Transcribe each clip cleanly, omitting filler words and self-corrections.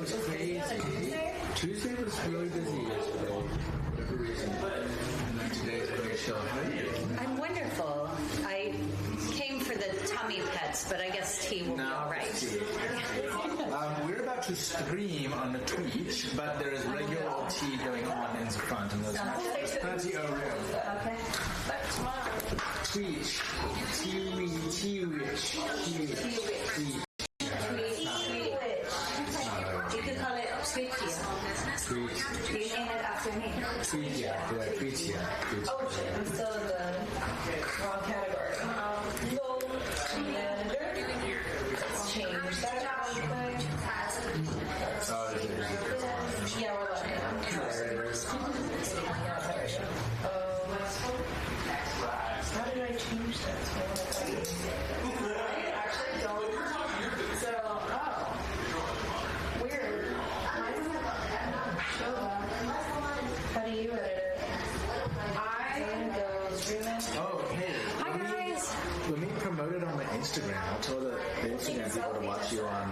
was crazy. Tuesday was really busy yesterday, for whatever reason. And then today's very chill. How are you? I'm wonderful. I came for the tummy pets, but I guess tea will be all right. We're about to stream on the Twitch, but there is regular old tea going on in the front, and there's plenty of room. Okay. Twitch. Tea witch. You could call it Twitchia. You name it after me. Twitchia. Oh shit, I'm still in the wrong category. Let's change that. Yeah, we're letting it. How did I change that? I actually don't. So, weird. Mine doesn't show that. How do you edit it? I go streaming. Oh, hey. Hi, guys. Let me promote it on my Instagram. I'll tell the Instagram people to watch you on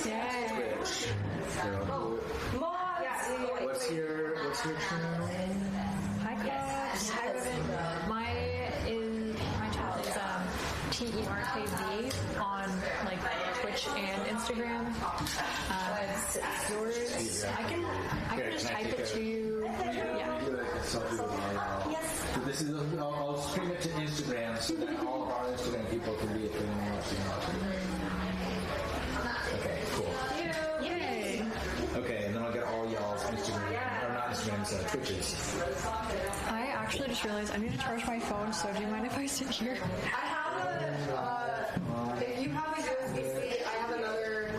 Twitch. So, what's your channel? Hi, guys. Hi, Ruben. My channel is TERKV on like Twitch and Instagram. Yours, I can just type it to you. Yeah. Yes. So this is I'll stream it to Instagram so that all of our Instagram people can be if they want to watch it. Okay, cool. Yay. Okay, and then I'll get all y'all's Instagram, or not Instagrams, Twitches. I actually just realized I need to charge my phone, so do you mind if I sit here? I have if you have a USB-C, I have another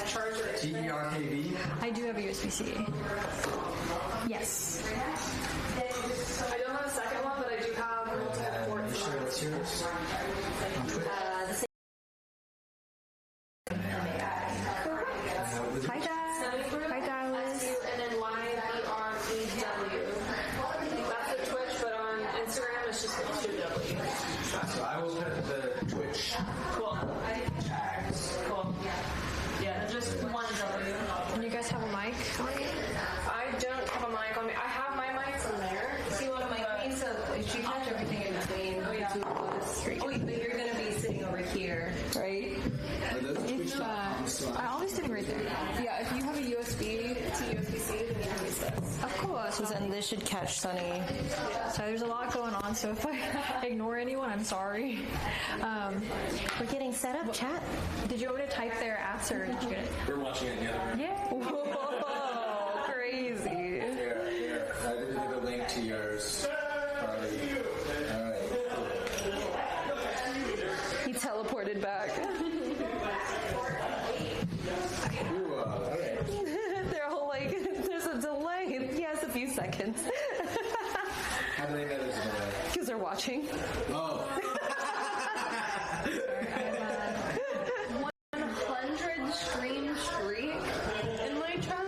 charger. TERKV? I do have a USB-C. Yes. I don't have a second one, but I do have multiple ports. Sure, what's yours? Hi, Dad. Hi, Dallas. And then YBREW. That's a Twitch, but on Instagram it's just 2W. So I will put the Twitch Cool. tags. Cool. Yeah, just 1W. And you guys have a mic on you? I don't have a mic on me. I have my mics in there. See what am I mean? So if you touch everything in between, but you're going to be sitting over here, right? I always sit right there. Yeah, if you have a USB to USB-C, then you can use this. Of course. And this should catch Sunny. So there's a lot going on, so if I ignore anyone, I'm sorry. We're getting set up, chat. Did you want me to type their apps, or did you get it? We're watching it together. Yeah. Whoa, crazy. Here. I didn't give a link to yours. Alright. He teleported back. Ooh, alright. They're all like, there's a delay. He has a few seconds. How do they know there's a delay? Because they're watching. Oh. 100 stream streak in my chat.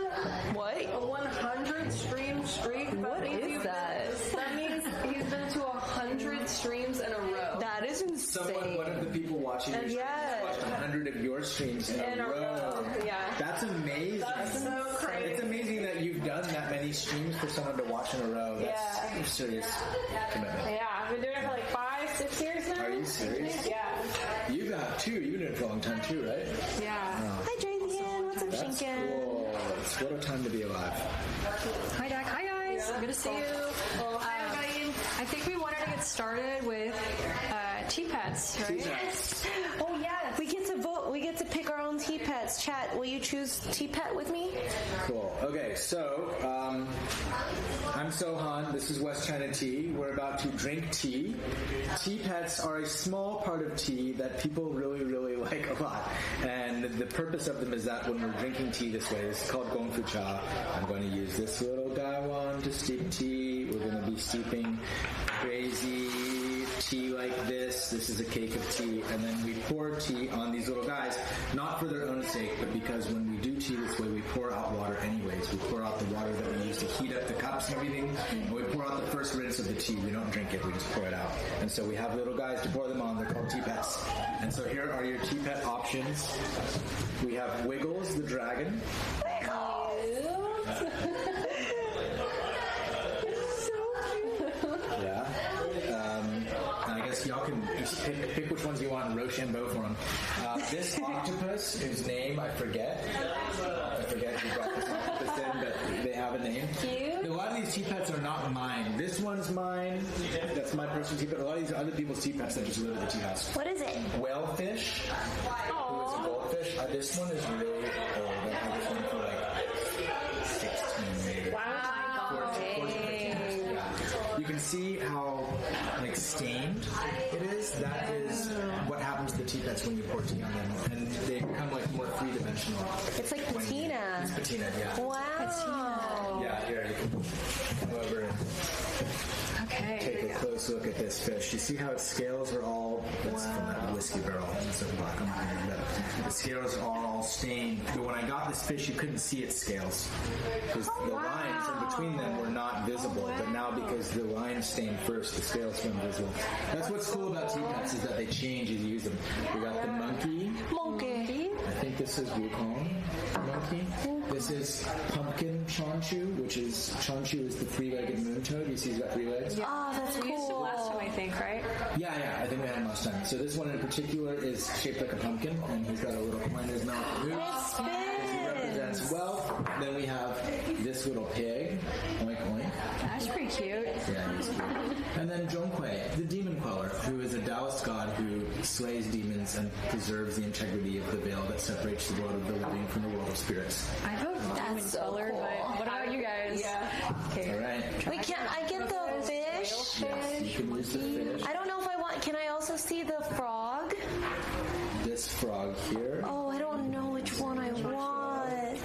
What? A 100 stream streak. What is that? That means he's been to 100 streams in a row. That is insane. One of the people watching your Yeah. streams watched 100 of your streams in a row. Yeah. That's amazing. That's so crazy. It's amazing that you've done that many streams for someone to watch in a row. That's a serious commitment. Yeah, I've been doing it for like 5-6 years now. Are you serious? Yeah. You got two. You've been doing it for a long time too, right? Yeah. Hi, Jaden. What's up, That's Shinkin? cool. What a time to be alive. Hi, Doc. Hi, guys. Good to see you. Hi, everybody. I think we wanted to get started with tea pets, right? Oh, yeah. We get to vote. We get to pick our own tea pets. Chat, will you choose tea pet with me? Cool. Okay, so I'm Sohan. This is West China Tea. We're about to drink tea. Tea pets are a small part of tea that people really, really like a lot. And the purpose of them is that when we're drinking tea this way, it's called gong fu cha. I'm going to use this little gaiwan to steep tea. We're going to be steeping crazy tea like this. This is a cake of tea. And then we pour tea on these little guys, not for their own sake, but because when we do tea this way, we pour out water anyways. We pour out the water that we use to heat up the cups and everything. And we pour out the first rinse of the tea. We don't drink it. We just pour it out. And so we have little guys to pour them on. They're called tea pets. And so here are your tea pet options. We have Wiggles, the dragon. Yeah. And I guess y'all can just pick which ones you want and Rochambeau for them. This octopus, whose name I forget. I forget who brought this octopus in, but they have a name. Cute. A lot of these tea pets are not mine. This one's mine. That's my personal tea pet. A lot of these are other people's tea pets that just live at the tea house. What is it? Whalefish, who is a goldfish. This one is really old. I had this one for like 16 years. Wow. 14, 15 years. Yeah. You can see how like stained it is. That is what happens to the tea pets when you pour tea on them, and they become like more three-dimensional. It's like patina. It's patina, yeah. Wow. Yeah, here you can come over and take a close look at this fish. You see how its scales are all, that's from that whiskey barrel. That's black on the scales are all stained. But when I got this fish, you couldn't see its scales because the lines in between them were not visible. But now because the lines stained first, the scales were visible. That's what's cool about tea pets is that they change as you use them. We got the monkey. I think this is Wukong monkey. This is pumpkin chanchu, which is chanchu is the three-legged moon toad. You see he's got 3 legs. Yeah. Oh, that's We used to cool. last time, I think, right? Yeah, I think we had him last time. So this one in particular is shaped like a pumpkin, and he's got a little coin in his mouth. And it He represents spins. wealth. Then we have this little pig. Oink, oink. That's pretty cute. Yeah, he's cute. And then Zhonghui, the demon queller, who is a Taoist god who slays demons and preserves the integrity of the veil that separates the world of the living from the world of spirits. I vote demon so color, cool. but what about you guys? Yeah. Okay. All right. Wait, can I get the fish? Yes, you can use the fish. I don't know if I want. Can I also see the frog? This frog here. Oh, I don't know which one I want.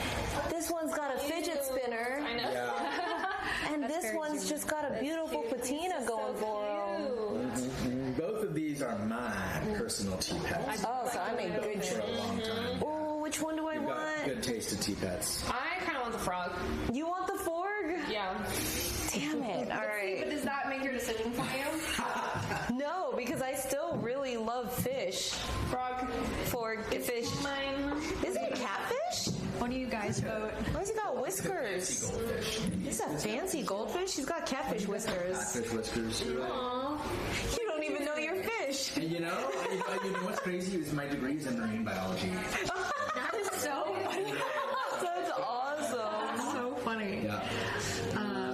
This one's got a fidget spinner, I know. Yeah. and this one's just got a beautiful patina going for him. Both of these are my personal tea pets. Oh, so I made good For a choice. long time. Oh, which one do I You've got want? good taste of tea pets. I kind of want the frog. You want the forg? Yeah. Damn it! All right. But does that make your decision for you? No, because I still really love fish. Frog. Forg, fish. Mine. Is it a catfish? What do you guys vote? Why's he got whiskers? Goldfish. He's a fancy goldfish. He's got catfish whiskers. Catfish whiskers. You're right. You don't even know your fish. And you know what's crazy is my degree is in marine biology. That is so funny. That's awesome. So funny. Yeah.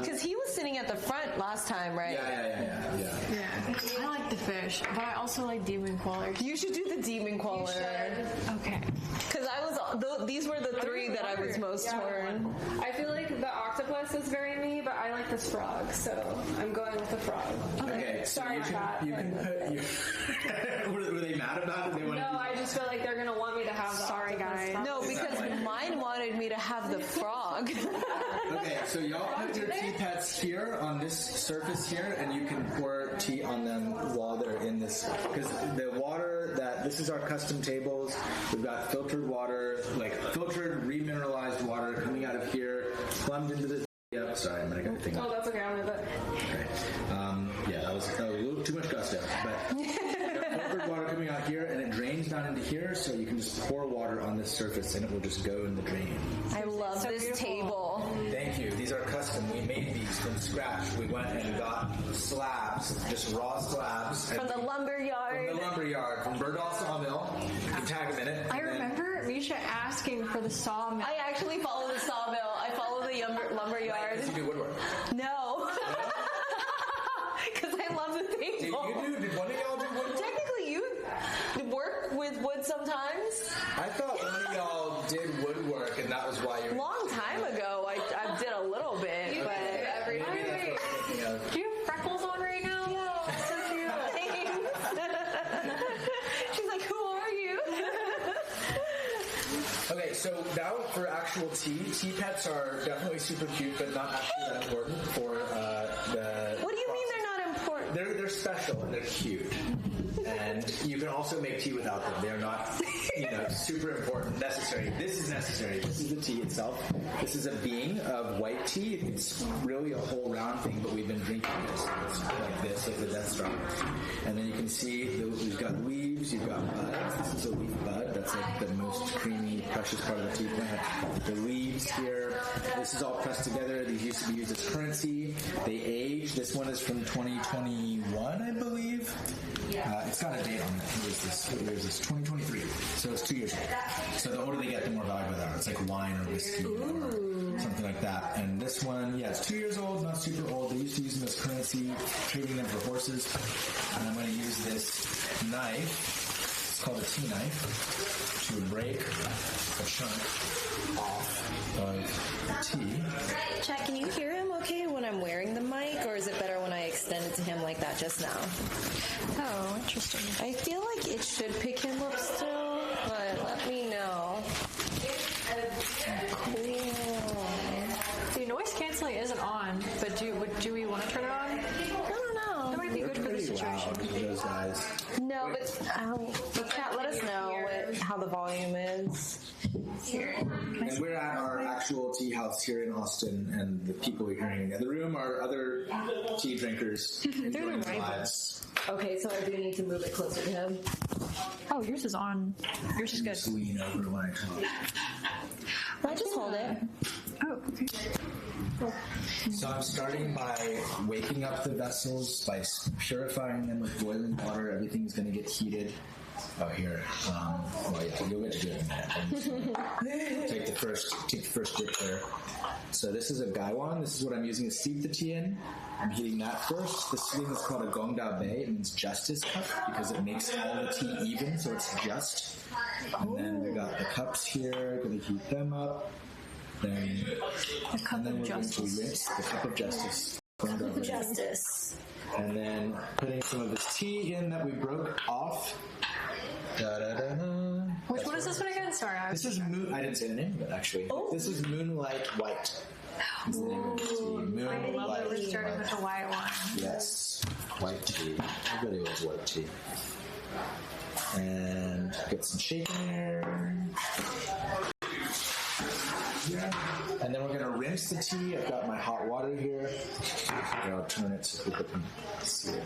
Because he was sitting at the front last time, right? Yeah. Yeah. I like the fish, but I also like demon quellers. You should do the demon queller. Okay. Because these were the 3 that I was most torn. I feel like the octopus is very me, but I like this frog, so I'm going with the frog. Okay, so Sorry, you Pat. can put were they mad about it? They wanted No, I just feel like they're gonna want me to have the Sorry, octopus guys. frog. No, because mine wanted me to have the frog. Okay, so y'all put your tea pets here on this surface here, and you can pour tea on them while they're in this. Because the water this is our custom tables. We've got filtered water, like filtered, remineralized water coming out of here, plumbed into the. Yep, sorry, I'm gonna get the thing Oh, up. that's okay. I'll move it. Okay. Yeah, that was a little too much gusto, but filtered water coming out here, and it drains down into here, so you can just pour water on this surface, and it will just go in the drain. I love So this beautiful. table. Thank you. These are custom. We made these from scratch. We went and got slabs, just raw slabs. From the lumber yard. From the lumber yard, from Birdall Sawmill. You can tag them in it. I remember Misha asking for the sawmill. I actually follow the sawmill. I follow the lumber yard. You do woodwork. No. Because I love the table. Did one of y'all do woodwork? Technically, you work with wood sometimes. I thought one of y'all did woodwork, and that was why you were. Long time ago, I did a little bit, but Maybe that's what I'm thinking of. Do you have freckles on right now? Yeah, so cute. She's like, "Who are you?" Okay, so now for actual tea pets are definitely super cute, but not actually that important for the. What do you mean they're not important? They're special and they're cute, and you can also make tea without them. They're not, super important, necessary. This is necessary. This is the tea itself. This is a bean of white tea. It's really a whole round thing, but we've been drinking this. It's like this, like the Death Star. And then you can see we've got leaves. You've got buds. This is a leaf bud. That's like the most creamy, precious part of the tea plant. The leaves here, this is all pressed together. These used to be used as currency. They age. This one is from 2021, I believe. It's got a date on it. What is this? What year is this? 2023. So it's 2 years old. So the older they get, the more valuable they are. It's like wine or whiskey or something like that. And this one, yeah, it's 2 years old, not super old. They used to use them as currency, trading them for horses. And I'm going to use this knife. It's called a tea knife to break a chunk off of the tea. Chat, can you hear him okay when I'm wearing the mic, or is it better when I extend it to him like that just now? Oh, interesting. I feel like it should pick him up still, but let me know. Cool. The noise canceling isn't on, but do we want to turn it on? I don't know. That might be good for the situation. Those guys. No, but chat, let us know how the volume is. And we're at our actual tea house here in Austin, and the people you're hearing in the other room are other tea drinkers enjoying their lives. Okay, so I do need to move it closer to him. Oh, yours is on. Yours is good. Just lean over when I talk. I just hold it. Oh, okay. So I'm starting by waking up the vessels, by purifying them with boiling water. Everything's going to get heated. Oh, here. Well, yeah, you'll get to do it in a minute. Take the first dip there. So this is a gaiwan. This is what I'm using to steep the tea in. I'm heating that first. This thing is called a gongdao bei. It means justice cup because it makes all the tea even, so it's just. And then we got the cups here. Going to heat them up. Then, The cup and then of we're justice. going to rinse the cup of justice. Gongdao bei. Justice. And then putting some of this tea in that we broke off. Da-da-da-da. Which one is this one again? Sorry, This is Moon. I didn't say the name of it actually. Oh. This is Moonlight White. Is the name of this tea. I love that we're Moonlight starting with the white one. Yes, white tea. Everybody loves white tea. And get some shake in there. And then we're going to rinse the tea. I've got my hot water here. And I'll turn it so people can see it.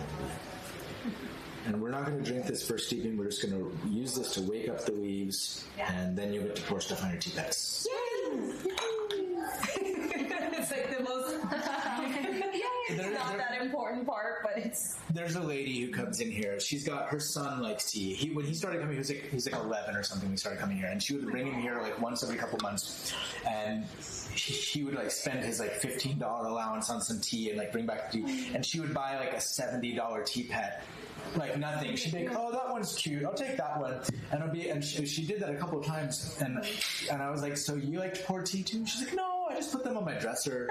And we're not going to drink this first steeping. We're just going to use this to wake up the leaves, and then you get to pour stuff on your teapots. It's like the most. It's not that important part, but it's. There's a lady who comes in here. She's got her son likes tea. When he started coming, he was like 11 or something. When he started coming here, and she would bring him here like once every couple months, and he would like spend his like $15 allowance on some tea and like bring back the tea, and she would buy like a $70 tea pet. Like nothing. She'd be like, "Oh, that one's cute. I'll take that one." And it'll be, and she did that a couple of times. And I was like, "So you like to pour tea too?" She's like, "No, I just put them on my dresser."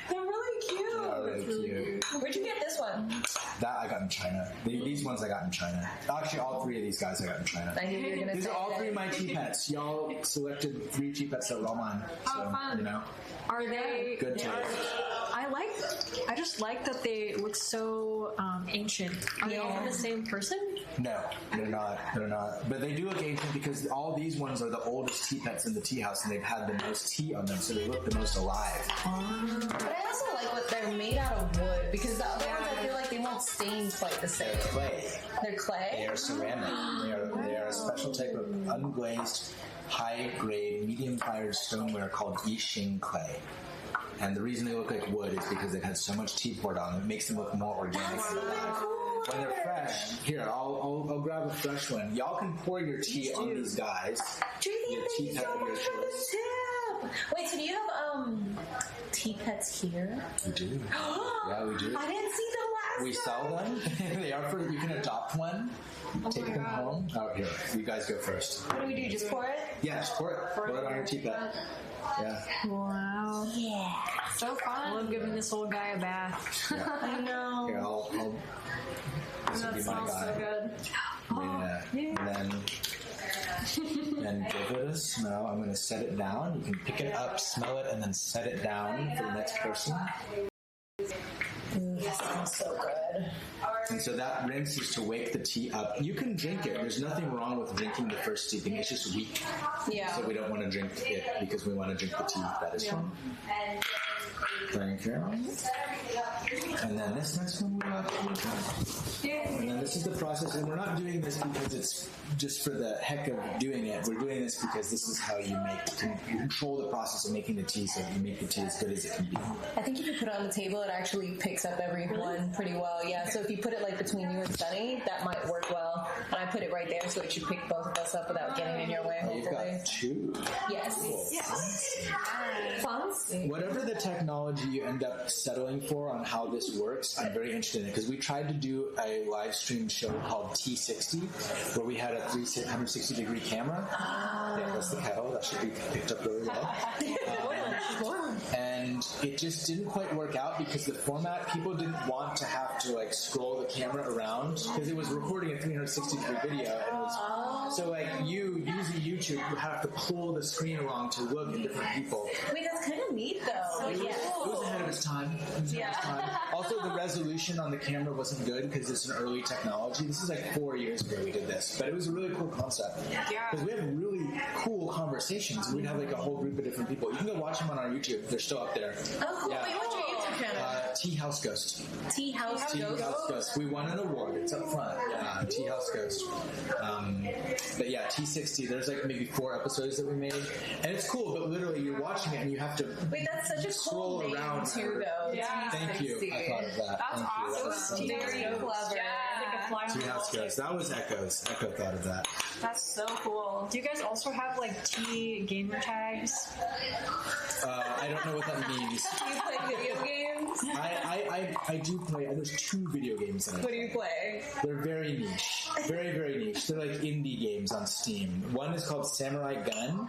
They're really cute. Yeah, really cute. Where'd you get this one? That I got in China. These ones I got in China. Actually, all three of these guys I got in China. I knew you were gonna These say are all that. 3 of my tea pets. Y'all selected 3 tea pets that were all mine. So, Oh, fun. you know, Are they? good tea. I just like that they look so ancient. Are they all from the same person? No, they're not. They're not. But they do look ancient because all these ones are the oldest tea pets in the tea house, and they've had the most tea on them, so they look the most alive. But I also like what they're made out of wood, because the other ones I feel like they won't stain quite the same. Clay. They're clay? They are ceramic. They are a special type of unglazed, high-grade, medium-fired stoneware called Yixing clay. And the reason they look like wood is because they've had so much tea poured on them. It makes them look more organic and alive. When they're fresh, here, I'll grab a fresh one. Y'all can pour your tea on these guys. Julie, Your thank tea you pet so of your much for the choice. tip. Wait, so do you have tea pets here? We do. Yeah, we do. I didn't see them last We sell them. They are for, you can adopt one. Take them home. Oh, here. You guys go first. What do we do? Just pour it? Yeah, just pour it. Pour it on your tea pet. Yeah. Wow. Yeah. So fun. I love giving this old guy a bath. Yeah. I know. Here, I'll this will be That my smells guy. so good. Yeah. And then give it a smell. I'm going to set it down. You can pick it up, smell it, and then set it down for the next person. That sounds so good. And so that rinse is to wake the tea up. You can drink it. There's nothing wrong with drinking the first steeping. It's just weak. Yeah. So we don't want to drink it because we want to drink the tea that is from. Thank you. And then this next one, and then this is the process, and we're not doing this because it's just for the heck of doing it. We're doing this because this is how you control the process of making the tea, so that you make the tea as good as it can be. I think if you put it on the table, it actually picks up everyone pretty well. Yeah, so if you put it like between you and Sunny, that might work well. And I put it right there, so it should pick both of us up without getting in your way, Oh, you've hopefully. got two. Yes. Fancy. Whatever the technology you end up settling for on how this works, I'm very interested in it, because we tried to do a live stream show called T60 where we had a 360-degree camera. Yeah, that's the kettle. That should be picked up really well. And it just didn't quite work out because the format, people didn't want to have to like scroll the camera around because it was recording a 360-degree video. And it was, so like you using YouTube, you have to pull the screen along to look at different people. Wait, that's kind of neat though. It was ahead of its time. Also, the resolution on the camera wasn't good because it's an early technology. This is like 4 years ago we did this, but it was a really cool concept. Because we have really cool conversations. We'd have like a whole group of different people. You can go watch them on our YouTube. They're still up there. Oh, cool. Yeah. Wait, what's your YouTube channel? Tea House Ghost. Tea House Ghost. We won an award. It's up front. Tea House Ghost. But yeah, T60. There's like maybe 4 episodes that we made, and it's cool. But literally, you're watching it and you have to. Wait, that's such a cool scroll name around too, though. Yeah. Thank you. I thought of that. That's awesome. Very clever. Tea House Ghost. That was Echo's. Echo thought of that. That's so cool. Do you guys also have like tea gamer tags? I don't know what that means. Do you play video games? I do play. There's 2 video games that I What do you play? They're very niche. Very, very niche. They're like indie games on Steam. One is called Samurai Gun.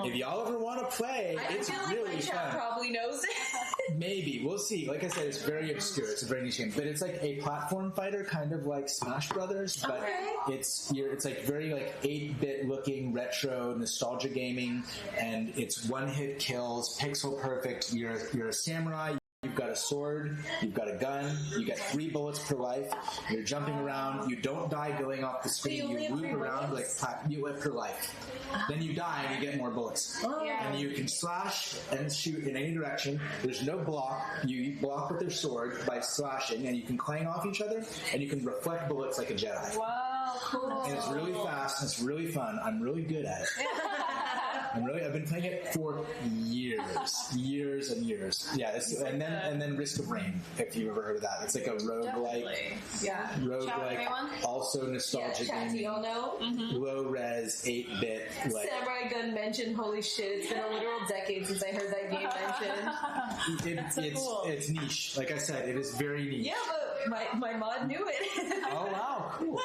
If y'all ever want to play, it's I feel like really my chat fun. probably knows it. Maybe. We'll see. Like I said, it's very obscure. It's a very niche game. But it's like a platform fighter, kind of like Smash Brothers. But it's like very like 8-bit looking, retro, nostalgia gaming. And it's one-hit kills, pixel perfect. You're a samurai. You've got a sword, you've got a gun, you get 3 bullets per life, you're jumping around, you don't die going off the screen, you loop around you live per life. Then you die and you get more bullets. And you can slash and shoot in any direction. There's no block. You block with your sword by slashing, and you can clang off each other, and you can reflect bullets like a Jedi. Wow, cool. And it's really fast, and it's really fun. I'm really good at it. I've been playing it for years and years. Yeah, and then Risk of Rain, if you've ever heard of that. It's like a roguelike. Yeah. Roguelike, also nostalgia Chat, gaming. y'all know? Low res, 8-bit. Like, Samurai Gun mentioned. Holy shit! It's been a literal decade since I heard that game mentioned. it's niche. Like I said, it is very niche. Yeah, but my mod knew it. Oh wow, cool.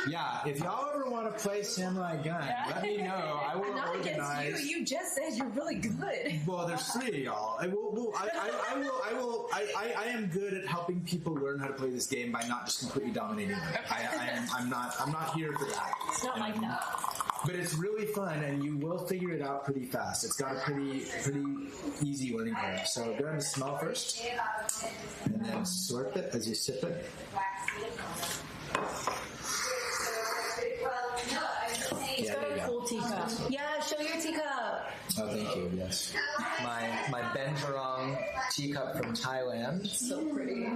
Yeah, if y'all ever want to play Samurai Gun, let me know. I will Not organize. against you. You just said you're really good. Well, there's 3 of y'all. I am good at helping people learn how to play this game by not just completely dominating them. I'm not here for that. It's not like that. But it's really fun, and you will figure it out pretty fast. It's got a pretty easy learning curve. So go ahead and smell first, and then slurp it as you sip it. Yeah, there you go. Cool teacup. Yeah, show your teacup. Oh, thank you. Yes, my Benjarong teacup from Thailand. So pretty.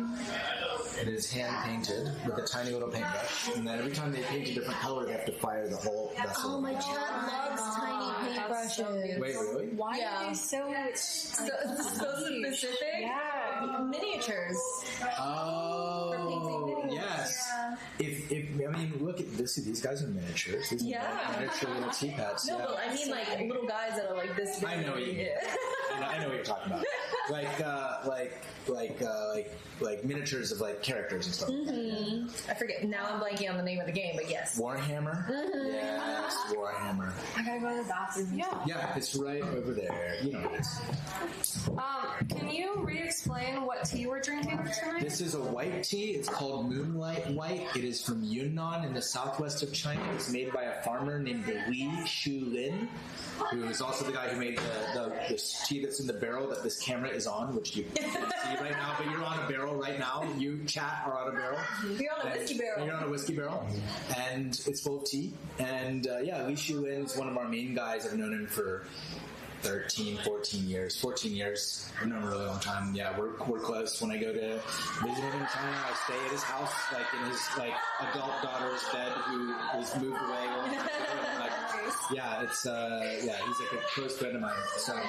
It is hand painted with a tiny little paintbrush, and then every time they paint a different color, they have to fire the whole vessel. Oh, my chat loves tiny paintbrushes. Wait, really? Why are they so So specific? Yeah. Miniatures. Oh, yes. If I mean, look at this. These guys are miniatures. These are miniature little teapots. No, but I mean like little guys that are like this big. I know what you mean. I know what you're talking about. Like miniatures of like characters and stuff. Mm-hmm. I forget. Now I'm blanking on the name of the game, but yes. Warhammer? Mm-hmm. Yes, Warhammer. I gotta go to the bathroom. Yeah, it's right over there. You know what it is. Can you re-explain what tea we're drinking tonight? This is a white tea. It's called Moonlight White. It is from Yunnan in the southwest of China. It's made by a farmer named Li Shulin, who is also the guy who made this tea that's in the barrel that this camera is on, which you can't see right now, but you're on a barrel right now. You, chat, are on a barrel. You're on a whiskey barrel. You're on a whiskey barrel. And it's full of tea. And Li Shulin is one of our main guys. I've known him for 13, 14 years. 14 years. I've known him a really long time. Yeah, we're close. When I go to visit him in China, I stay at his house, like in his like adult daughter's bed who was moved away. It's he's like a close friend of mine. So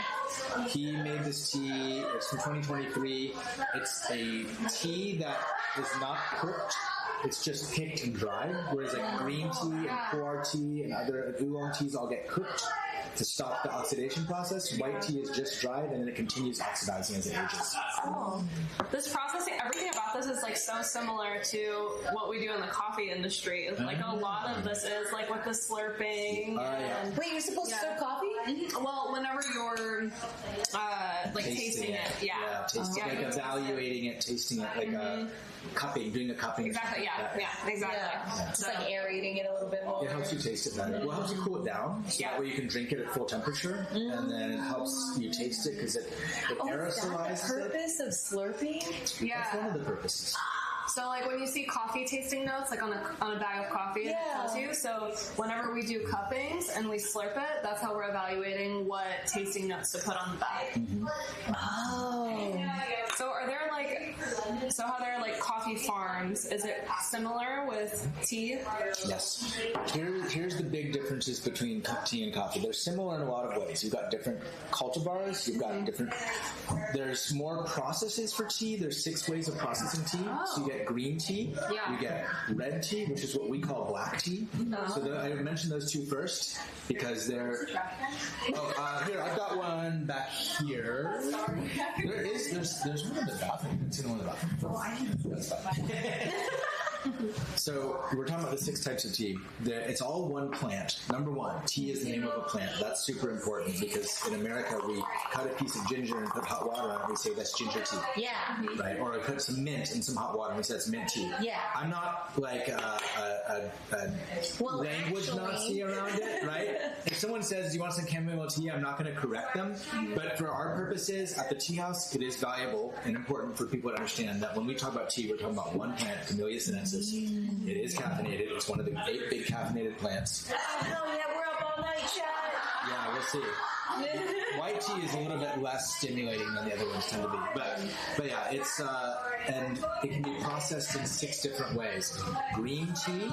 he made this tea. It's from 2023. It's a tea that is not cooked. It's just picked and dried, whereas like green tea and pu'er tea and other oolong teas all get cooked to stop the oxidation process. White tea is just dried and then it continues oxidizing as it ages. Oh. This processing, everything about this is like so similar to what we do in the coffee industry. Like a lot of this is like with the slurping. Wait, you're supposed to serve coffee? Mm-hmm. Well, whenever you're like tasting it. Tasting like evaluating it, tasting it, like cupping, doing a cupping. Exactly, exactly. Yeah. Just like aerating it a little bit more. It helps you taste it better. Well, it helps you cool it down, so that way you can drink it at full temperature, and then it helps you taste it because it aerosolizes Is that the purpose of slurping? Yeah. That's one of the purposes. So like when you see coffee tasting notes, like on a bag of coffee, it tells you. So whenever we do cuppings and we slurp it, that's how we're evaluating what tasting notes to put on the bag. Mm-hmm. Oh. So how there are like coffee farms, is it similar with tea? Yes. Here's the big differences between tea and coffee. They're similar in a lot of ways. You've got different cultivars. You've got different. There's more processes for tea. There's 6 ways of processing tea. So you get green tea. Yeah. You get red tea, which is what we call black tea. So I mentioned those 2 first because they're. Here I've got one back here. There's one in the bathroom. It's in one in the bathroom. That's fine. So we're talking about the 6 types of tea. It's all one plant. Number 1, tea is the name of a plant. That's super important because in America we cut a piece of ginger and put hot water on it and we say that's ginger tea. Yeah. Right? Or I put some mint in some hot water and we say that's mint tea. Yeah. I'm not like a language Nazi around it, right? If someone says, do you want some chamomile tea, I'm not going to correct them. But for our purposes, at the tea house, it is valuable and important for people to understand that when we talk about tea, we're talking about one plant, Camellia sinensis. It is caffeinated. It's one of the 8 big caffeinated plants. Oh, yeah, we're up all night, Chad. Yeah, we'll see. White tea is a little bit less stimulating than the other ones tend to be. But yeah, it's, and it can be processed in 6 different ways. Green tea,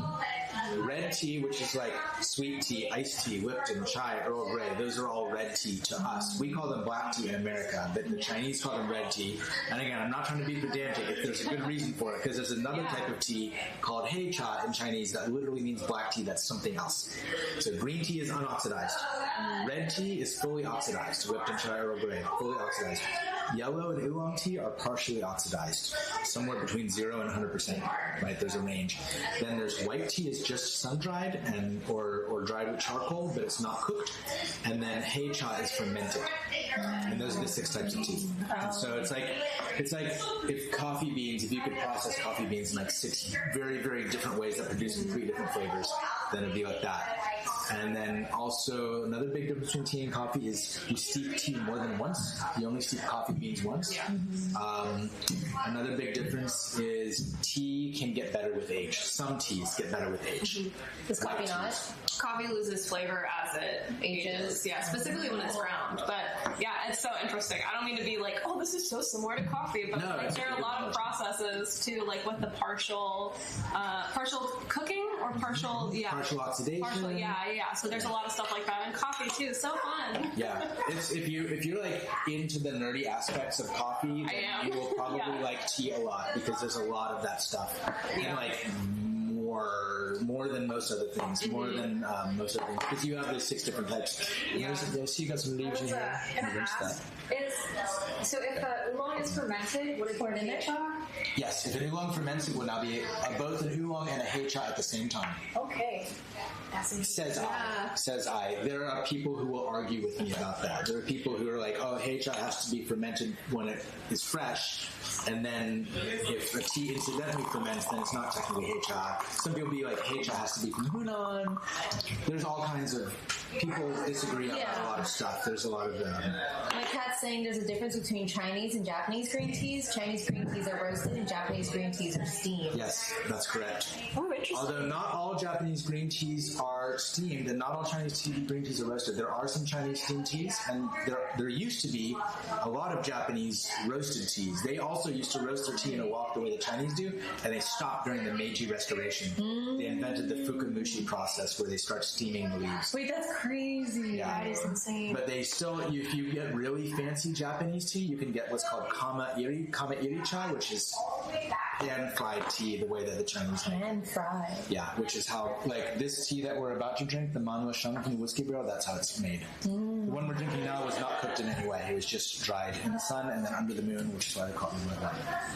red tea, which is like sweet tea, iced tea, Lipton, chai, Earl Grey. Those are all red tea to us. We call them black tea in America, but the Chinese call them red tea. And again, I'm not trying to be pedantic if there's a good reason for it, because there's another type of tea called hei cha in Chinese that literally means black tea. That's something else. So green tea is unoxidized. Red tea is fully oxidized. Lipton, chai, Earl Grey, fully oxidized. Yellow and oolong tea are partially oxidized, somewhere between 0 and 100%. Right, there's a range. Then there's white tea is just sun dried or dried with charcoal, but it's not cooked. And then hei cha is fermented. And those are the 6 types of tea. And so it's like if coffee beans, if you could process coffee beans in like 6 very, very different ways that produce 3 different flavors, then it'd be like that. And then also another big difference between tea and coffee is you steep tea more than once. You only steep coffee beans once. Another big difference is tea can get better with age. Some teas get better with age. Does coffee not? Coffee loses flavor as it ages. Yeah, specifically when it's ground. But yeah, it's so interesting. I don't mean to be like, oh, this is so similar to coffee, but like there are a lot of processes too, like with the partial cooking or partial oxidation. Yeah. So there's a lot of stuff like that in coffee too. So fun. Yeah, it's if you're like into the nerdy aspects of coffee, then you will probably like tea a lot because there's a lot of that stuff and like more than most other things, more than most other things, because you have those 6 different types. So you got some leaves in here. So if oolong is fermented, would it pour it in there? Yes, if an oolong ferments, it will now be both an oolong and a hei cha at the same time. Okay. Says I. There are people who will argue with me about that. There are people who are like, oh, hei cha has to be fermented when it is fresh, and then if a tea incidentally ferments, then it's not technically hei cha. Some people be like, hei cha has to be from Hunan. There's all kinds of people disagree on a lot of stuff. There's a lot of My cat's saying there's a difference between Chinese and Japanese green teas. Chinese green teas are roasted and Japanese green teas are steamed. Yes, that's correct. Oh, Although not all Japanese green teas are steamed, and not all Chinese green teas are roasted. There are some Chinese steamed teas, and there used to be a lot of Japanese roasted teas. They also used to roast their tea in a wok the way the Chinese do, and they stopped during the Meiji Restoration. They invented the Fukamushi process, where they start steaming the leaves. Wait, that's crazy. Yeah. That is insane. But they still, if you get really fancy Japanese tea, you can get what's called kama-iri cha, which is pan-fried tea, the way that the Chinese make it. Pan-fried. Yeah, which is how, like, this tea that we're about to drink, the Manwa Sheng from the whiskey barrel, that's how it's made. The one we're drinking now was not cooked in any way. It was just dried in the sun and then under the moon, which is why they call it like that.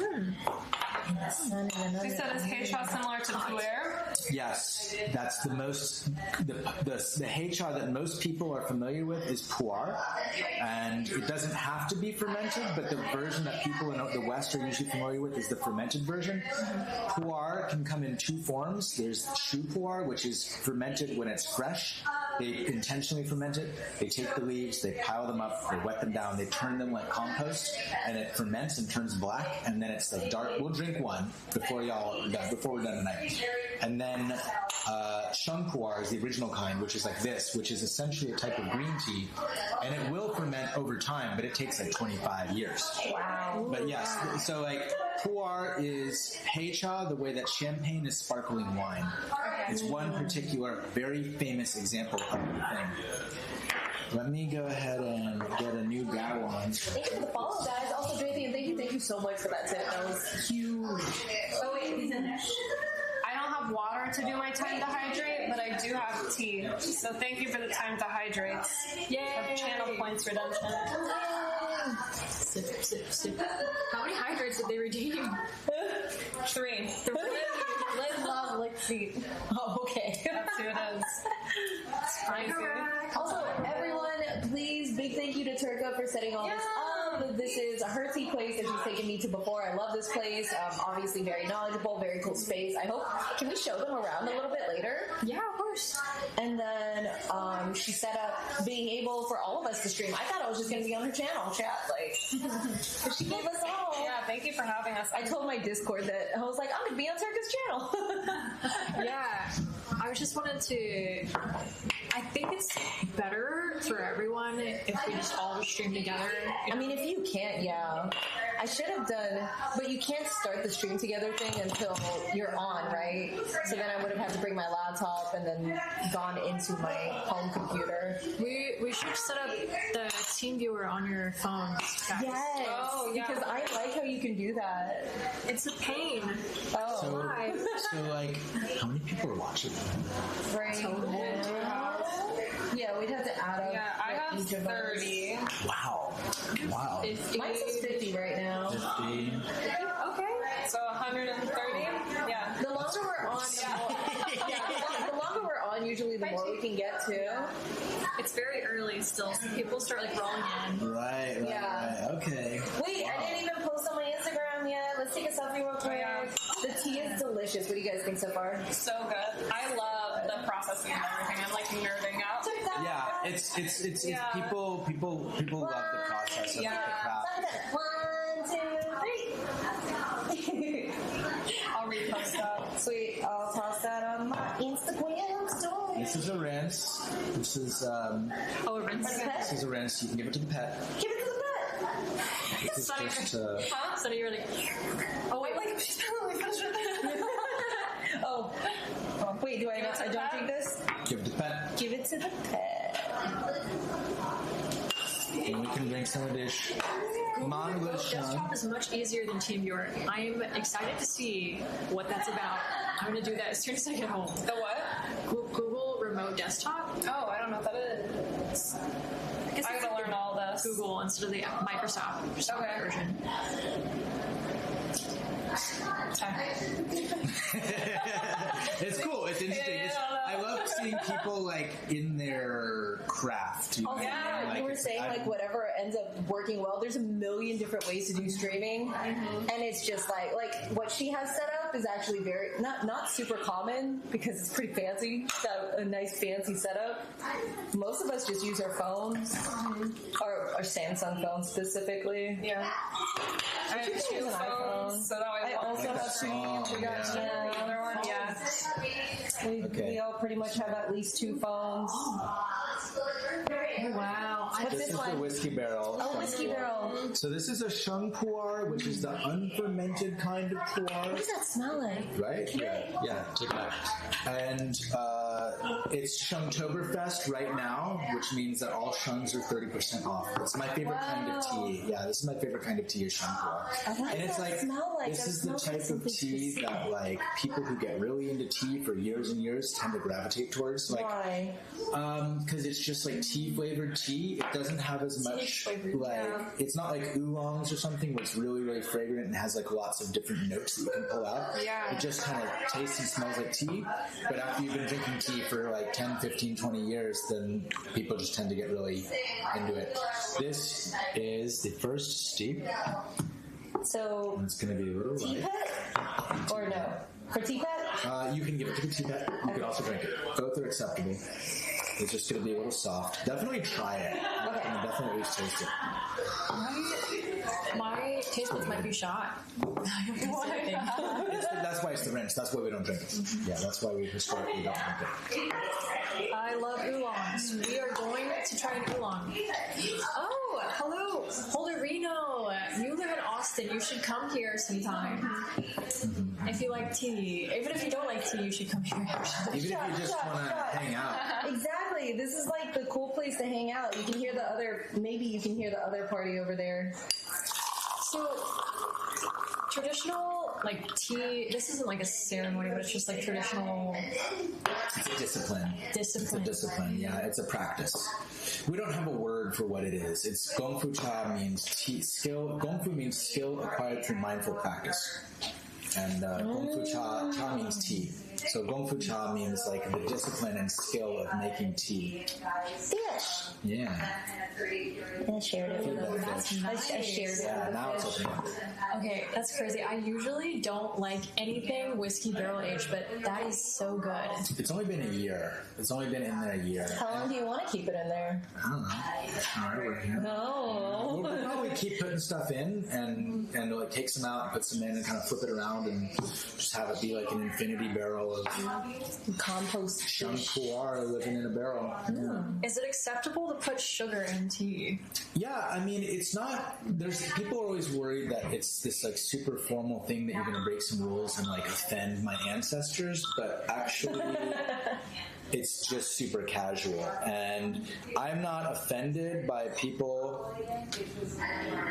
In the sun and You said is heicha similar to pu'er? Yes, that's the most, the heicha that most people are familiar with is pu'er, and it doesn't have to be fermented, but the version that people in the West are usually familiar with is the fermented version. Pu'er can come in two forms. There's shu pu'er, which is fermented when it's fresh. They intentionally ferment it. They take the leaves, they pile them up, they wet them down, they turn them like compost, and it ferments and turns black, and then it's like dark. We'll drink one before we're done tonight. And then Sheng pu'er is the original kind, which is like this, which is essentially a type of green tea, and it will ferment over time, but it takes like 25 years. Wow. But yes, so like pu'er is heicha the way that champagne is sparkling wine. It's one particular very famous example of the thing. Let me go ahead and get a new bow on. Thank you for the follow, guys. Also, JP, thank you so much for that tip. That was huge. Oh, wait. I don't have water to do my time to hydrate, but I do have tea. So thank you for the time to hydrate. Yay! Channel points redemption. Sip, sip, sip. How many hydrates did they redeem? 3. Live, love, lick, feet. Oh, okay. That's who it is. It's crazy. Also, everyone, please, big thank you to Turka for setting all this up. This is her tea place that she's taken me to before. I love this place. Obviously, very knowledgeable, very cool space. I hope, can we show them around a little bit later? Yeah, of course. And then she set up being able for all of us to stream. I thought I was just going to be on her channel, chat. Like, but she gave us all. Yeah, thank you for having us. I told my Discord that I was like, I'm going to be on Turka's channel. Yeah, I just wanted to. I think it's better for everyone if we just all stream together. I mean, if you can't, yeah. I should have done, but you can't start the stream together thing until you're on, right? So then I would have had to bring my laptop and then gone into my home computer. We should set up the team viewer on your phones. Guys. Yes, Oh, yeah. because I like how you can do that. It's a pain. Oh, So like, how many people are watching? right. Yeah, we'd have to add up Yeah, I have each of us. 30. Wow. Mine says 50 right now. 50. Okay. So 130? Yeah. The longer we're on, the longer we're on, usually the more we can get to. It's very early still, so people start like rolling in. Right, Yeah. okay. Wait, I didn't even post on my Instagram yet. Let's take a selfie real quick. yeah. The tea is delicious. What do you guys think so far? So good. I love the processing and everything. I'm like nerding out. Yeah, it's people love the process of the craft. 1, 2, 3. I'll repost that. Sweet. I'll toss that on my Instagram story. This is a rinse. This is Oh, rinse. this is a rinse. You can give it to the pet. Give it to the pet. This is just Huh? So you're like, Oh, wait, like, she's probably finished with it. Oh, wait. Do I not? I don't drink this. give it to the pet. Give it to the pet. And we can drink some of this mango desktop is much easier than TeamViewer. I'm excited to see what that's about. I'm going to do that as soon as I get home. The what? Google Remote Desktop. Oh, I don't know what that is. I gotta learn all this. Google instead of the Microsoft Okay. version. It's cool. It's interesting. I love seeing people like in their craft. You know? Yeah, Like, you were saying like whatever ends up working well. There's a million different ways to do streaming, and it's just like what she has set up. setup is actually very not super common because it's pretty fancy. It's got a nice fancy setup. Most of us just use our phones, or our Samsung phones specifically. Yeah. I have two phones, so that way I also have two. we got two. The other one, yeah. We all pretty much have at least 2 phones. Oh, wow. What's This this is the one? whiskey barrel. Oh, whiskey barrel. So this is a sheng pu'er, which is the unfermented kind of pu'er. What does that smell like? Right? Yeah. Take that. And it's Shungtoberfest right now, which means that all shungs are 30% off. It's my favorite kind of tea. Yeah, this is my favorite kind of tea is sheng pu'er. What And does it's that like, smell like? this That is the smells like type of something tea specific. that like people who get really into tea for years and years tend to gravitate towards. Like, Why? because it's just like tea flavored tea. It doesn't have as much like it's not like oolongs or something where it's really really fragrant and has like lots of different notes that you can pull out. Yeah. It just kind of tastes and smells like tea. But after you've been drinking tea for like 10, 15, 20 years, then people just tend to get really into it. This is the first steep. So, It's going to be a little tea light. pet? Or no? For tea pet? You can give it to the tea pet. You can also drink it. Both are acceptable. It's just going to be a little soft. Definitely try it. Okay. Definitely at least taste it. My taste buds might be shot. That's why it's the rinse. That's why we don't drink it. Yeah, that's why we historically don't drink it. I love oolongs. We are going to try an oolong. Oh, hello, Holderino. You live in Austin. You should come here sometime. If you like tea. Even if you don't like tea, you should come here. Actually. Even if you just want to hang out. Exactly. This is like the cool place to hang out. You can hear the other, maybe you can hear the other party over there. So, traditional, like, tea, this isn't like a ceremony, but it's just like traditional It's a discipline. It's a discipline. discipline, yeah. It's a practice. We don't have a word for what it is. It's Gong Fu Cha means skill. Gong Fu means skill acquired through mindful practice. And Gong Fu Cha means tea. So Gong Fu Cha means like the discipline and skill of making tea. Fish. Yeah. I shared it with them. That's nice. I shared it Yeah, with now it's opening up. Okay, that's crazy. I usually don't like anything whiskey barrel aged, but that is so good. It's only been a year. It's only been in there a year. How long do you want to keep it in there? I don't know. All right, we're here. No. We'll probably keep putting stuff in and like take some out and put some in and kind of flip it around and just have it be like an infinity barrel of Compost sheng fish. pu'er living in a barrel. Yeah. Is it acceptable to put sugar in tea? Yeah, I mean, it's not. There's people are always worried that it's this like super formal thing that you're going to break some rules and like offend my ancestors, but actually. It's just super casual, and I'm not offended by people.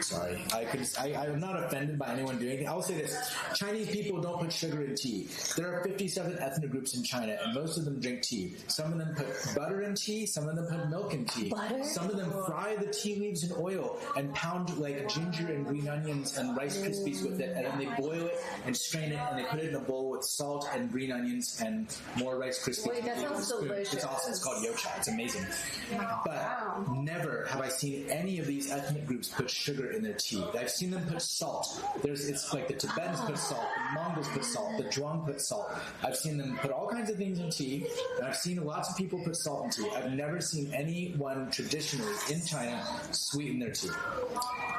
Sorry, I'm not offended by anyone doing it. I'll say this: Chinese people don't put sugar in tea. There are 57 ethnic groups in China, and most of them drink tea. Some of them put butter in tea. Some of them put milk in tea. Butter? Some of them fry the tea leaves in oil and pound like ginger and green onions and Rice Krispies with it, and then they boil it and strain it, and they put it in a bowl with salt and green onions and more Rice Krispies. Wait, that sounds delicious. It's awesome. It's called yocha. It's amazing. But never have I seen any of these ethnic groups put sugar in their tea. I've seen them put salt. It's like the Tibetans put salt, the Mongols put salt, the Zhuang put salt. I've seen them put all kinds of things in tea, and I've seen lots of people put salt in tea. I've never seen anyone traditionally in China sweeten their tea.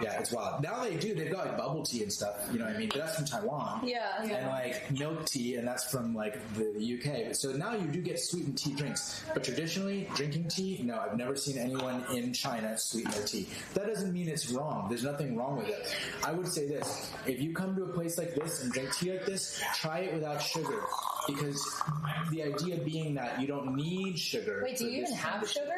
Yeah, it's wild. Now they do. They've got like bubble tea and stuff. You know what I mean? But that's from Taiwan. Yeah. And like milk tea, and that's from like the UK. So now you do get sweetened tea drinks. But traditionally, drinking tea, no, I've never seen anyone in China sweeten their tea. That doesn't mean it's wrong. There's nothing wrong with it. I would say this: if you come to a place like this and drink tea like this, try it without sugar. Because the idea being that you don't need sugar. Wait, do you even have sugar?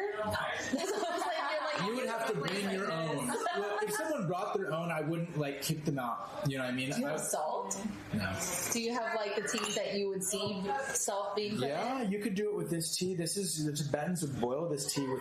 You would have to bring your own. Well, if someone brought their own, I wouldn't like kick them out. You know what I mean? Do you have salt? No. Do you have like the teas that you would see salt being put in? Yeah, you could do it with this tea. This is the Tibetans would boil this tea with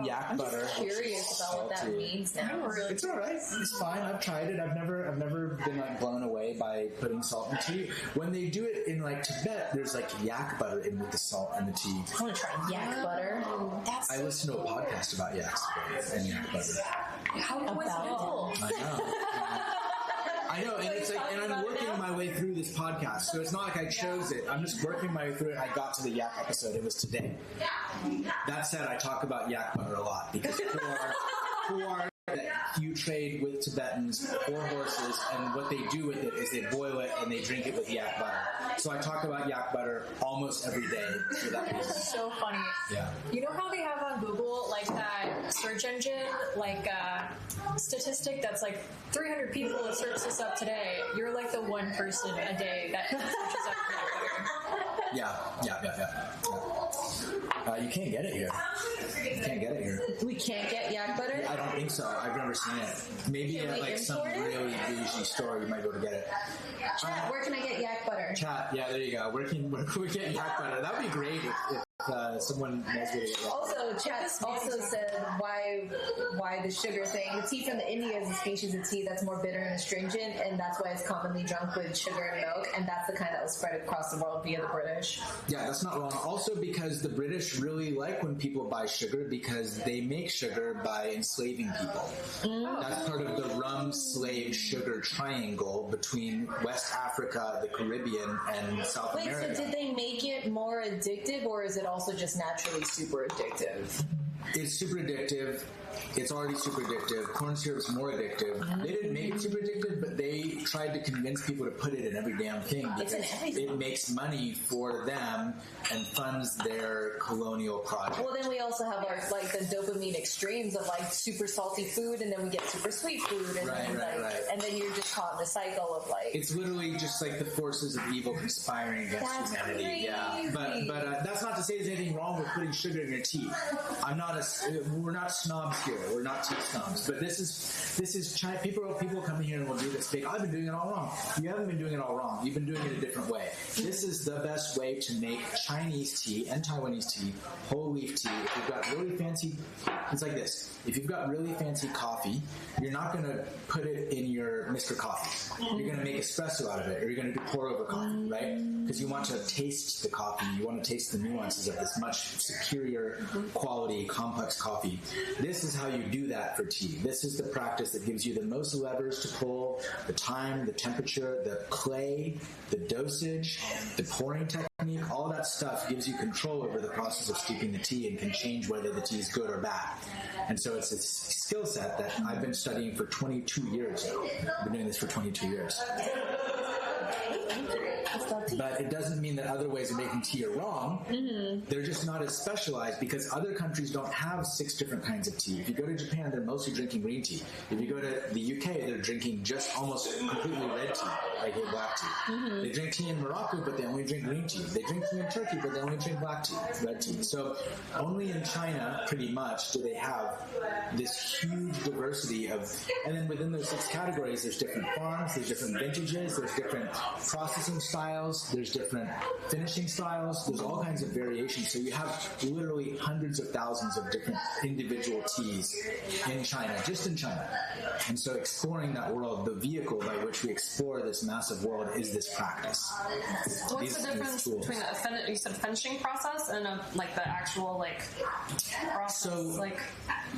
yak butter. I'm curious about what that salty. means now. It's all right. It's fine. I've tried it. I've never been like blown away by putting salt in tea. When they do it in like Tibet, there's like yak butter in with the salt and the tea. I want to try yak butter. That's I listened to a podcast about yaks and yak butter. how coincidental. I know. I I know, and it's like, and I'm working my way through this podcast, so it's not like I chose it. I'm just working my way through it. I got to the yak episode. It was today. That said, I talk about yak butter a lot because puar you trade with Tibetans or horses, and what they do with it is they boil it and they drink it with yak butter. So I talk about yak butter almost every day for that reason. So funny. Yeah. You know how they have on Google like that search engine, like statistic that's like 300 people have searched this up today. You're like the one person a day that searches up yak butter. Yeah. You can't get it here. We can't get yak butter? I don't think so. I've never seen it. Maybe at like some really bougie store you might be able to get it. Chat, where can I get yak butter? Chat, yeah, there you go. Where can we get yak butter? That would be great if someone knows where to get it. Also, chat also said why the sugar thing. The tea from the India is a species of tea that's more bitter and astringent, and that's why it's commonly drunk with sugar and milk, and that's the kind that was spread across the world via the British. Yeah, that's not wrong. Also because the British really like when people buy sugar because they make sugar by enslaving people. That's part of the rum, slave, sugar triangle between West Africa, the Caribbean, and South America. Wait, so did they make it more addictive, or is it also just naturally super addictive? It's super addictive. It's already super addictive. Corn syrup's more addictive. They didn't make it super addictive, but they tried to convince people to put it in every damn thing because it makes money for them and funds their colonial project. Well, then we also have our like the dopamine extremes of like super salty food, and then we get super sweet food, and and then you're just caught in the cycle of like. It's literally just like the forces of evil conspiring against humanity. Crazy. Yeah, but that's not to say there's anything wrong with putting sugar in your tea. We're not snobs here. We're not tea snobs. But this is China. People come in here and will do this big. I've been doing it all wrong. You haven't been doing it all wrong. You've been doing it a different way. This is the best way to make Chinese tea and Taiwanese tea, whole leaf tea. If you've got really fancy, it's like this. If you've got really fancy coffee, you're not going to put it in your Mr. Coffee. You're going to make espresso out of it, or you're going to do pour over coffee, right? Because you want to taste the coffee. You want to taste the nuances of this much superior quality, complex coffee. This is how you do that for tea. This is the practice that gives you the most levers to pull, the time, the temperature, the clay, the dosage, the pouring technique. All that stuff gives you control over the process of steeping the tea and can change whether the tea is good or bad. And so it's a skill set that I've been studying for 22 years now. I've been doing this for 22 years. But it doesn't mean that other ways of making tea are wrong. They're just not as specialized because other countries don't have 6 different kinds of tea. If you go to Japan, they're mostly drinking green tea. If you go to the UK, they're drinking just almost completely red tea, like black tea. They drink tea in Morocco, but they only drink green tea. They drink tea in Turkey, but they only drink black tea, red tea. So only in China, pretty much, do they have this huge diversity of, and then within those 6 categories, there's different farms, there's different vintages, there's different processing styles, there's different finishing styles, there's all kinds of variations. So you have literally hundreds of thousands of different individual teas in China, just in China. And so exploring that world, the vehicle by which we explore this massive world is this practice. What's the difference between you said finishing process and like the actual like process?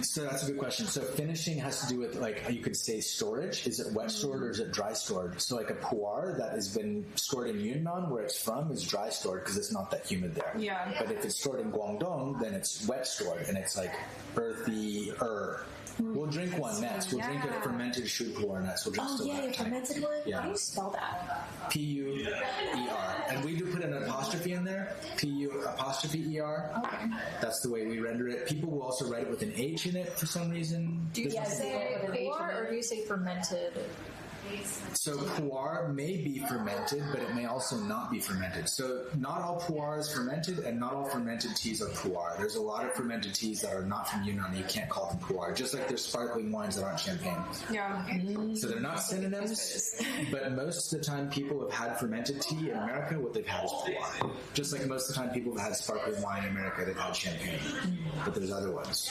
So that's a good question. So finishing has to do with, like, you could say storage. Is it wet stored or is it dry stored? So like a pu'er that has been stored in Yunnan, where it's from, is dry stored because it's not that humid there. Yeah. But if it's stored in Guangdong, then it's wet stored and it's like earthy-er. We'll drink one next. We'll drink a fermented shu pu'er next. We'll drink a fermented one? Yeah. How do you spell that? P-U-E-R. And we do put an apostrophe in there. P-U-apostrophe-E-R. Okay. That's the way we render it. People will also write it with an H in it for some reason. Do you say pu'er or do you say fermented? So pu'er may be fermented, but it may also not be fermented. So not all pu'er is fermented, and not all fermented teas are pu'er. There's a lot of fermented teas that are not from Yunnan. You can't call them pu'er. Just like there's sparkling wines that aren't champagne. Yeah. So they're not synonyms, but most of the time people have had fermented tea in America, what they've had is pu'er. Just like most of the time people have had sparkling wine in America, they've had champagne. But there's other ones.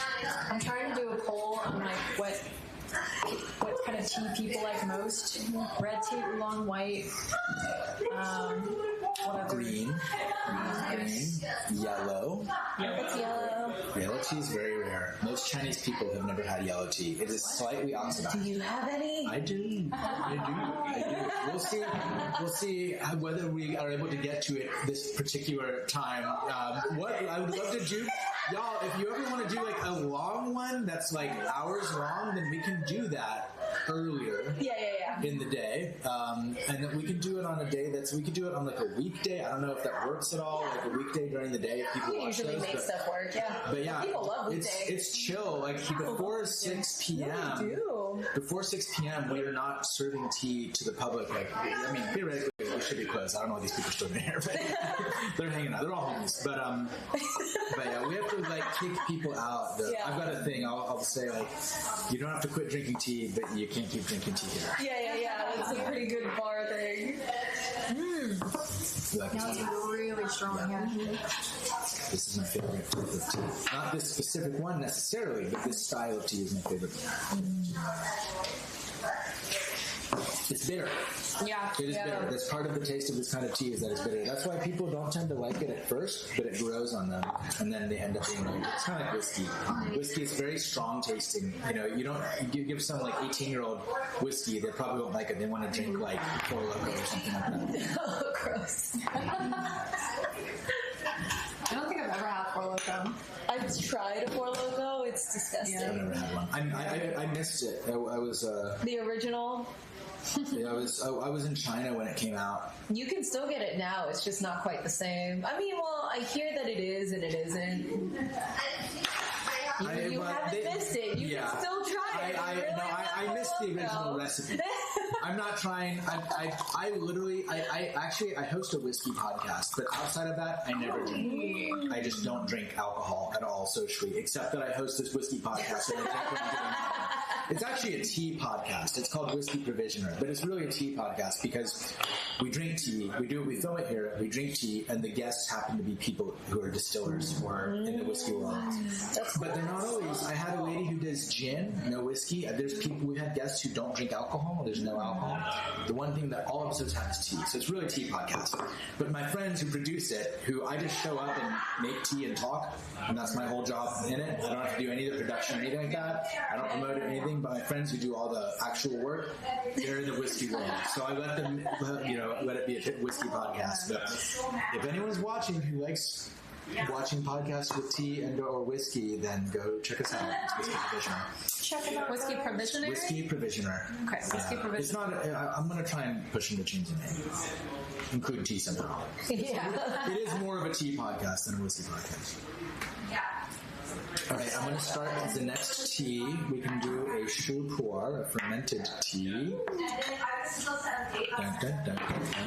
I'm trying to do a poll on like what kind of of tea people like most. Red tea, oolong, white, whatever. Green, yellow. It's yellow. Yellow tea is very rare. Most Chinese people have never had yellow tea. It is slightly oxidized. Do you have any? I do. We'll see whether we are able to get to it this particular time. What I would love to do, y'all, if you ever want to do like a long one that's like hours long, then we can do that earlier in the day. And then we can do it on a day we could do it on like a weekday. I don't know if that works at all, like a weekday during the day if people watch usually those, make stuff work, But yeah, people love weekdays. it's chill. Like before 6 p.m. Before 6 p.m., we are not serving tea to the public. Like, I mean, theoretically, we should be closed. I don't know what these people are still doing here, but they're hanging out. They're all homies. But yeah, we have to like kick people out. I've got a thing. I'll say like, you don't have to quit drinking tea, but you can't keep drinking tea here. Yeah. That's a pretty good bar thing. Like, That was really strong. Yeah. this is my favorite type of tea. Not this specific one necessarily, but this style of tea is my favorite. It's bitter. Yeah. It is bitter. That's part of the taste of this kind of tea is that it's bitter. That's why people don't tend to like it at first, but it grows on them, and then they end up being like, it's kind of like whiskey. Whiskey is very strong tasting. You give some like 18-year-old whiskey, they probably won't like it. They want to drink like Four Loko or something like that. Oh, gross. I don't think I've ever had Four Loko. I've tried a Four Loko. It's disgusting. I've never had one. I missed it. I was The original. I was in China when it came out. You can still get it now. It's just not quite the same. I mean, well, I hear that it is and it isn't. You haven't missed it. You can still try it. I missed the original recipe. I'm not trying. I host a whiskey podcast, but outside of that, I never drink. I just don't drink alcohol at all socially, except that I host this whiskey podcast. And I drink when I'm doing it. It's actually a tea podcast. It's called Whiskey Provisioner, but it's really a tea podcast because we drink tea. We film it here. We drink tea, and the guests happen to be people who are distillers or in the whiskey world. But they're not always. I had a lady who does gin, no whiskey. There's people. We've had guests who don't drink alcohol. There's no alcohol. The one thing that all episodes have is tea. So it's really a tea podcast. But my friends who produce it, who I just show up and make tea and talk, and that's my whole job in it. I don't have to do any of the production or anything like that. I don't promote it or anything. But my friends who do all the actual work, they're in the whiskey world. So I let them, let it be a whiskey podcast. But if anyone's watching who likes watching podcasts with tea and or whiskey, then go check us out. It's Whiskey Provisioner. Check it out. Whiskey Provisioner? Whiskey Provisioner. Okay, Whiskey Provisioner. It's not, I'm going to try and push them to change the name. Include tea somehow. Yeah. It is more of a tea podcast than a whiskey podcast. Yeah. All right, I'm going to start with the next tea. We can do a choux pu'er, a fermented tea.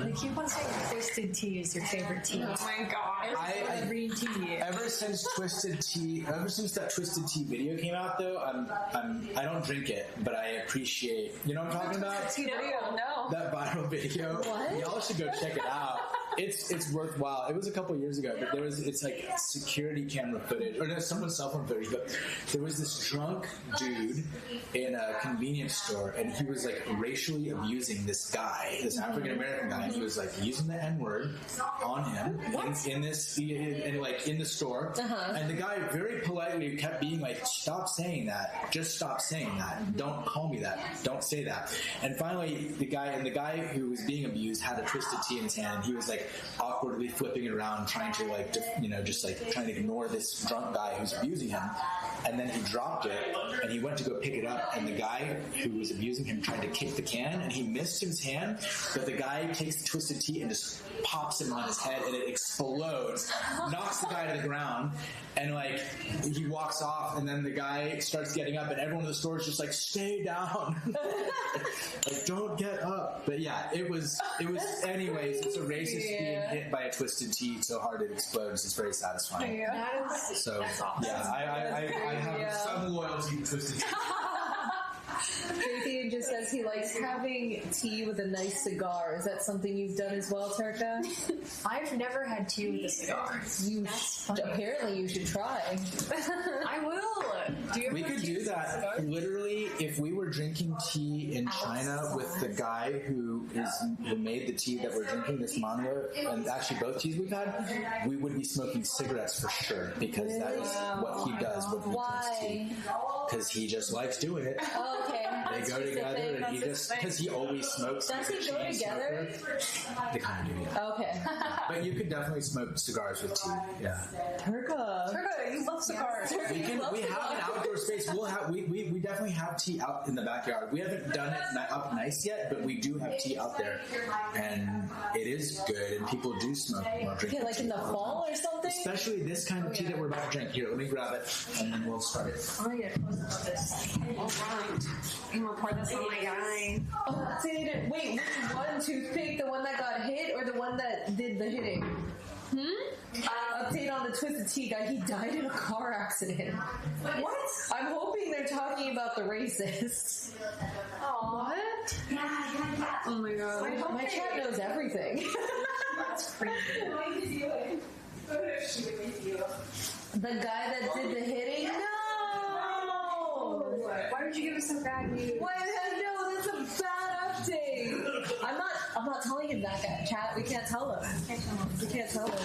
They keep on saying twisted tea is your favorite tea. Oh my god. Green tea. Ever since that Twisted Tea video came out, though, I don't drink it, but I appreciate. You know what I'm talking about? No. That viral video. What? Y'all should go check it out. It's worthwhile. It was a couple years ago, but it's like security camera footage, or no, someone's cell phone footage. But there was this drunk dude in a convenience store, and he was like racially abusing this guy, this African American guy. And he was like using the N-word on him in the store, and the guy very politely kept being like, "Stop saying that. Just stop saying that. Don't call me that. Don't say that." And finally, the guy who was being abused had a twisted tea in his hand. He was like awkwardly flipping it around, trying to just trying to ignore this drunk guy who's abusing him. And then he dropped it, and he went to go pick it up, and the guy who was abusing him tried to kick the can, and he missed his hand, but the guy takes the twisted tea and just pops him on his head, and it explodes, knocks the guy to the ground, and like he walks off, and then the guy starts getting up, and everyone in the store is just like, "Stay down." Like, don't get up. But yeah, it was anyways, it's a racist being hit by a twisted tea so hard it explodes. It's very satisfying. So awesome. yeah, I have some loyalty to twisted tea. Tracy just says he likes having tea with a nice cigar. Is that something you've done as well, Turka? I've never had tea with a cigar. Apparently you should try. I will. We could do that. Literally, if we were drinking tea in China with the guy who made the tea that we're drinking, this manhwa, and actually both teas we've had, we would be smoking cigarettes for sure, because that is what he does when he drinks tea. Because he just likes doing it. Oh, okay. They go together, and he just, because he always smokes. Does he go together? They kind of do, yeah. Okay. But you could definitely smoke cigars with tea, yeah. Turka, you love cigars. We have an outdoor space. We definitely have tea out in the backyard. We haven't done it up nice yet, but we do have tea out there, and it is good. And people do smoke while drinking. Okay, like in the fall or something. Especially this kind of tea that we're about to drink. Here, let me grab it, and then we'll start it. I'm gonna get close to this. All right. I'm gonna pour this on my guy. Oh, wait, which one toothpick? The one that got hit or the one that did the hitting? Update on the Twisted Tea guy. He died in a car accident. What? I'm hoping they're talking about the racist. What? Oh my god. My cat knows everything. That's crazy. The guy that did the hitting? No! Why would you give us some bad news? Why the hell? No, that's a bad update. I'm not telling him that guy. Chat, we can't tell him. We can't tell him.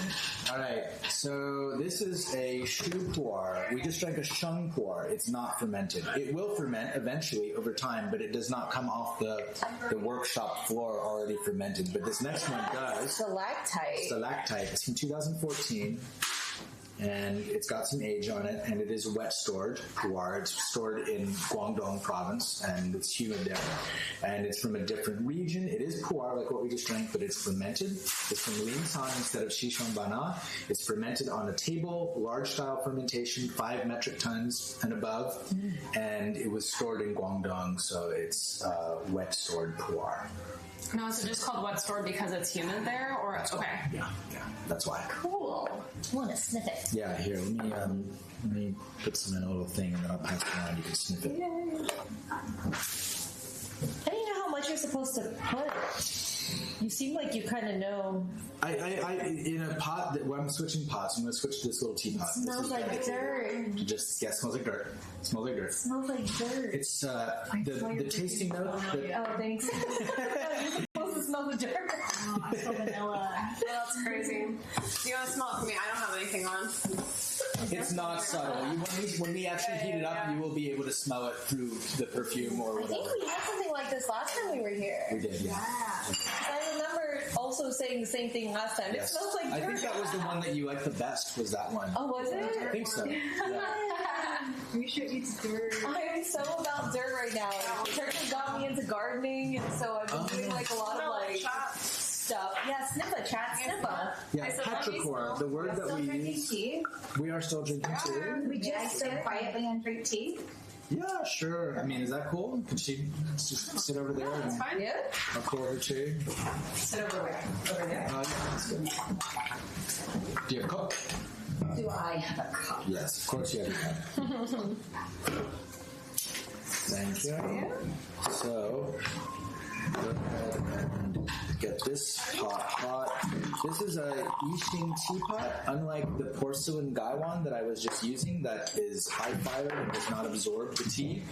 Alright, so this is a shu pu'er. We just drank a sheng pu'er. It's not fermented. It will ferment eventually over time, but it does not come off the workshop floor already fermented. But this next one does. Stalactite. It's from 2014. And it's got some age on it, and it is wet stored pu'er. It's stored in Guangdong province, and it's humid there. And it's from a different region. It is pu'er, like what we just drank, but it's fermented. It's from Linsan instead of Xishuangbanna. It's fermented on a table, large-style fermentation, 5 metric tons and above. And it was stored in Guangdong, so it's wet stored pu'er. Now, is it just called wet stored because it's humid there, or okay? Yeah, that's why. Cool. I want to sniff it. Yeah, here, let me put some in a little thing, and then I'll pass it around. You can sniff it. I don't know how much you're supposed to put. You seem like you kind of know. I in a pot when I'm switching pots, I'm going to switch to this little teapot. It smells like dirt. Smells like dirt. It smells like dirt. It smells like dirt. It's the tasting note. Oh, thanks. You're supposed to smell the dirt. Oh, so vanilla. That's crazy. Do you want to smell it for me? I don't have anything on. It's not subtle. When we actually heat it up, you will be able to smell it through the perfume or whatever. I think we had something like this last time we were here. We did, yeah. I remember also saying the same thing last time. Yes. It smells like dirt. I think that was the one that you liked the best, was that one. Oh, was it? I think so. Yeah. Misha eats dirt. I am so about dirt right now. Turkey got me into gardening, and so I've been doing like a lot of like stuff. Yeah, sniffa, chat, sniffa. Yeah, petrichor, the word that we use. Tea? We are still drinking tea. We just sit quietly and drink tea? Yeah, sure. I mean, is that cool? Could she just sit over there? That's fine. Yeah. I'll pour her tea. Sit over where? Over there? Yeah, that's good. Do you have a cup? Do I have a cup? Yes, of course you have a cup. Thank you. So, go ahead and get this pot hot. This is a Yixing teapot, unlike the porcelain gaiwan that I was just using that is high fired and does not absorb the tea.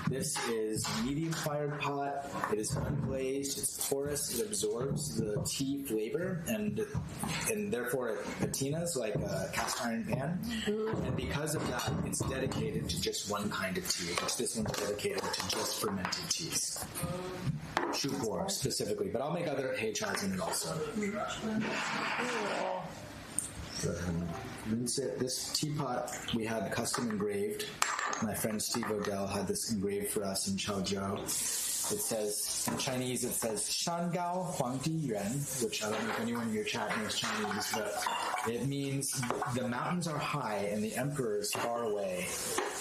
This is medium fired pot. It is unglazed, it's porous, it absorbs the tea flavor, and therefore it patinas like a cast iron pan. And because of that, it's dedicated to just one kind of tea, which this one's dedicated to just fermented teas. Shu pu'er specifically, but I'll make other hei chais in it also. This teapot we had custom engraved. My friend Steve Odell had this engraved for us in Chaozhou. It says, in Chinese, it says, Shan Gao Huangdi Yuan, which I don't know if anyone in your chat knows Chinese, but it means the mountains are high and the emperor is far away.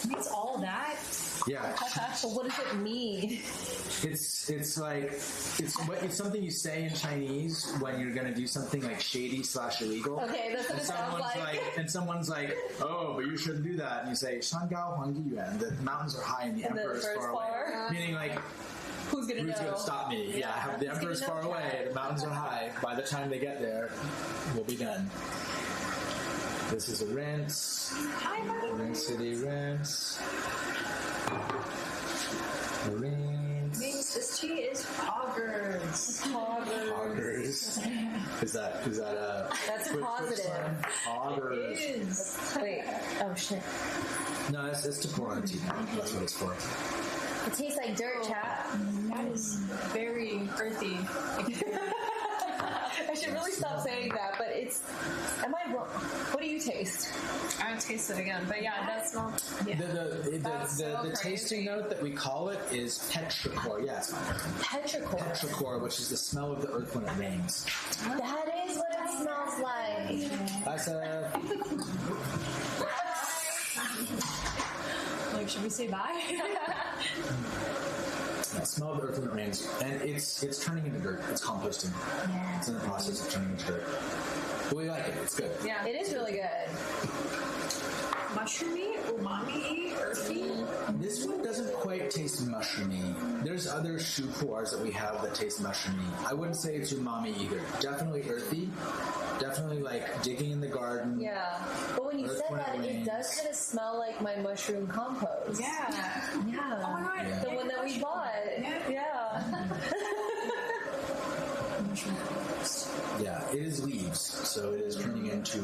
It means all that? Yeah. So what does it mean? It's something you say in Chinese when you're gonna do something like shady / illegal. Okay, that's what it sounds like. And someone's like, oh, but you shouldn't do that. And you say, Shan Gao Huangdi Yuan. The mountains are high and the emperor is far away. Meaning like, Who's gonna Who's know? going to stop me? Yeah, the Emperor's far away. The mountains are high. By the time they get there, we'll be done. This is a rinse. Rinse City rinse. Rinse. Means this tea is poggers. Poggers. Is that a... That's quick positive. sign? Poggers. It is. Wait. Oh shit. No, it's to pour on tea. That's what it's for. It tastes like dirt, chat. That is very earthy. I should really stop saying that, but it's. Am I wrong? What do you taste? I haven't tasted it again, but yeah, that's not. Yeah. The tasting note that we call it is petrichor. Yeah, it's fine. Petrichor. Petrichor, which is the smell of the earth when it rains. That is what it smells like. Bye, Seth. Like, should we say bye? Yeah, smell of the earth when it rains, and it's turning into dirt. It's composting. Yeah. It's in the process of turning into dirt. But we like it. It's good. Yeah. It is really good. Mushroomy, umami, earthy. This one doesn't quite taste mushroomy. There's other shu pu'ars that we have that taste mushroomy. I wouldn't say it's umami either. Definitely earthy. Definitely like digging in the garden. Yeah. But when you Earth said when it that, it rains. does kind of smell like my mushroom compost. Yeah. Yeah. Oh my god. Yeah. The one that we bought. Yeah. Yeah, it is leaves, so it is turning into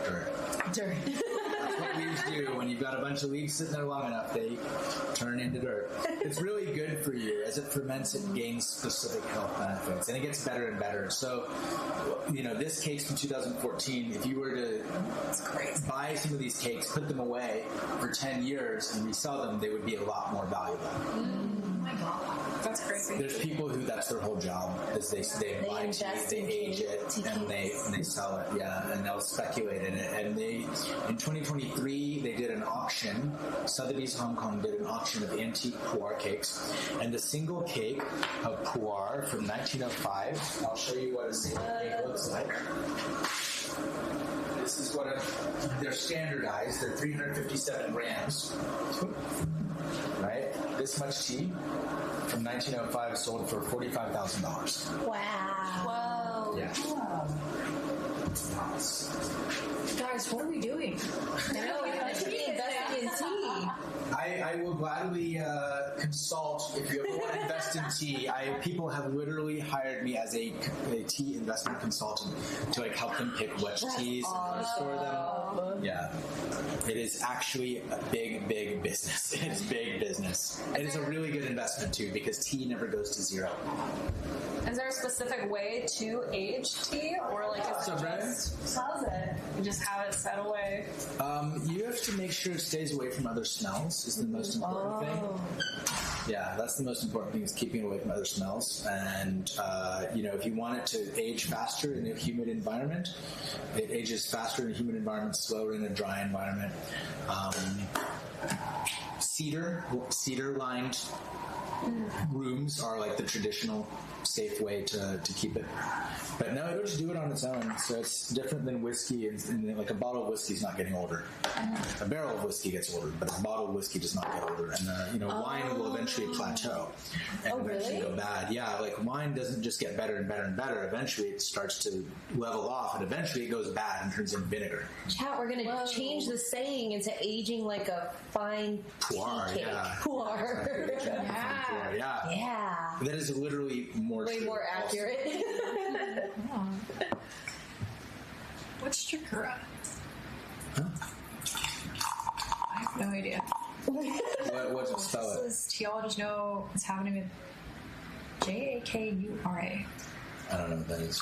dirt. Dirt. That's what leaves do. When you've got a bunch of leaves sitting there long enough, they turn into dirt. It's really good for you. As it ferments, it gains specific health benefits, and it gets better and better. So, this cake's from 2014. If you were to buy some of these cakes, put them away for 10 years, and resell them, they would be a lot more valuable. That's crazy. There's people who that's their whole job is they buy tea, invest they in age tea. it, and they sell it, and they'll speculate in it. And in 2023 they did an auction. Sotheby's Hong Kong did an auction of antique pu'er cakes, and the single cake of pu'er from 1905. I'll show you what a single cake looks like. This is what they're standardized. They're 357 grams. Right? This much tea from 1905 sold for $45,000. Wow. Whoa. Yeah. Guys, what are we doing? I know, we should be investing in tea. I will gladly consult if you ever want to invest in tea. People have literally hired me as a tea investment consultant to help them pick which teas and how to store them. Yeah, it is actually a big business. It is big business. It is a really good investment too because tea never goes to zero. Is there a specific way to age tea, or like is it just How's it? you just have it set away? You have to make sure it stays away from other smells is the most important thing. Yeah, that's the most important thing is keeping it away from other smells. And, if you want it to age faster in a humid environment, it ages faster in a humid environment, slower in a dry environment. Cedar-lined rooms are like the traditional safe way to keep it. But no, it'll just do it on its own. So it's different than whiskey, and like a bottle of whiskey is not getting older. A barrel of whiskey gets older, but a bottle of whiskey does not get older. And wine will eventually plateau and eventually go bad. Yeah, like wine doesn't just get better and better and better. Eventually it starts to level off, and eventually it goes bad and turns into vinegar. Chat, we're gonna change the saying into aging like a fine Pu'er, tea cake. yeah. Pu'er. Pu'er, yeah. Yeah. That is literally Way true more also. accurate. What's Chikura? Huh? I have no idea. What's it spell it? This is tea. I'll just know it's happening with Jakura. I don't know what that is.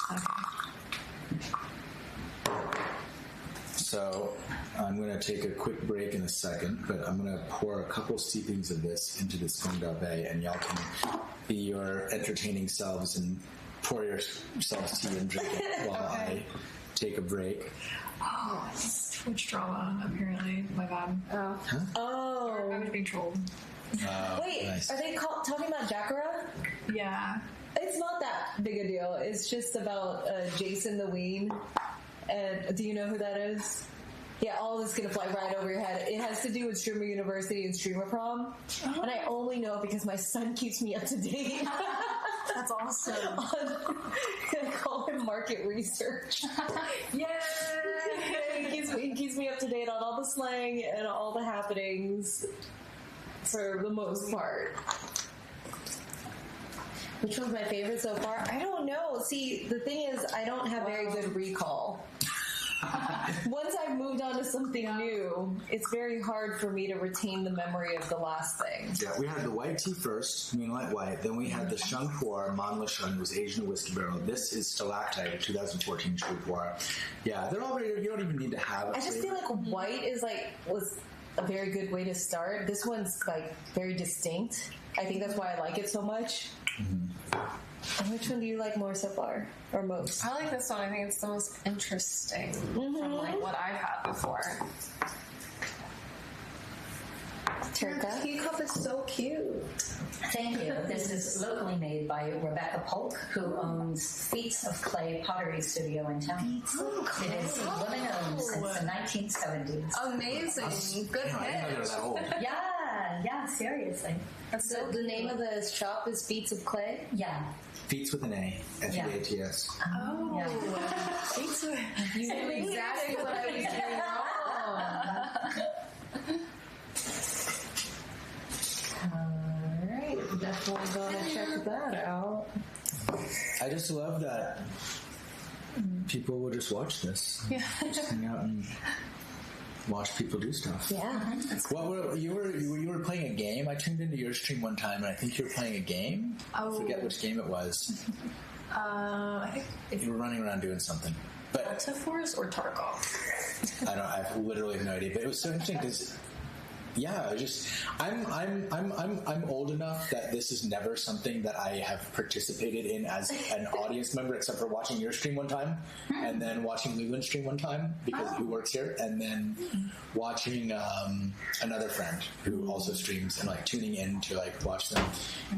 So I'm going to take a quick break in a second, but I'm going to pour a couple steepings of this into this fondue, and y'all can be your entertaining selves and pour yourselves tea and drink it while I take a break. Oh, it's Twitch drama, apparently. My bad. Oh. Oh. I was being trolled. Wait, Nice. are they talking about Jakura? Yeah. It's not that big a deal. It's just about Jason the Ween. And do you know who that is? Yeah, all this is gonna fly right over your head. It has to do with Streamer University and Streamer Prom, and I only know because my son keeps me up to date. That's awesome. I call him market research. Yay! He keeps me up to date on all the slang and all the happenings for the most part. Which one's my favorite so far? I don't know. See, the thing is, I don't have very good recall. Once I've moved on to something new, it's very hard for me to retain the memory of the last thing. Yeah, we had the white tea first, Moonlight White. Then we had the Shung Pu'er, Manla Shung, was aged in a whiskey barrel. This is Stalactite, 2014 Shu Pu'er. Yeah, they're all very, you don't even need to have a I just feel like white was a very good way to start. This one's like very distinct. I think that's why I like it so much. Mm-hmm. And which one do you like more so far, or most? I like this one. I think it's the most interesting from like what I've had before. Turka. The teacup is so cute. Thank you. This is locally made by Rebecca Polk, who owns Feats of Clay Pottery Studio in town. It is women-owned since the 1970s. Amazing. Good I didn't know they were that old. Yeah, seriously. So the name of the shop is Feats of Clay? Yeah. Feats with an A, F-E-A-T-S. Oh. Yeah. You knew exactly what I was doing wrong. Alright, definitely gonna check that out. I just love that people will just watch this. Yeah. Just hang out and watch people do stuff. Yeah. What you were playing a game? I tuned into your stream one time, and I think you were playing a game. I forget which game it was. I think You were running around doing something. But Alta Force or Tarkov. I literally have no idea. But it was so interesting because, yeah, I'm old enough that this is never something that I have participated in as an audience member, except for watching your stream one time, and then watching Leland's stream one time because who works here, and then watching another friend who also streams and like tuning in to like watch them,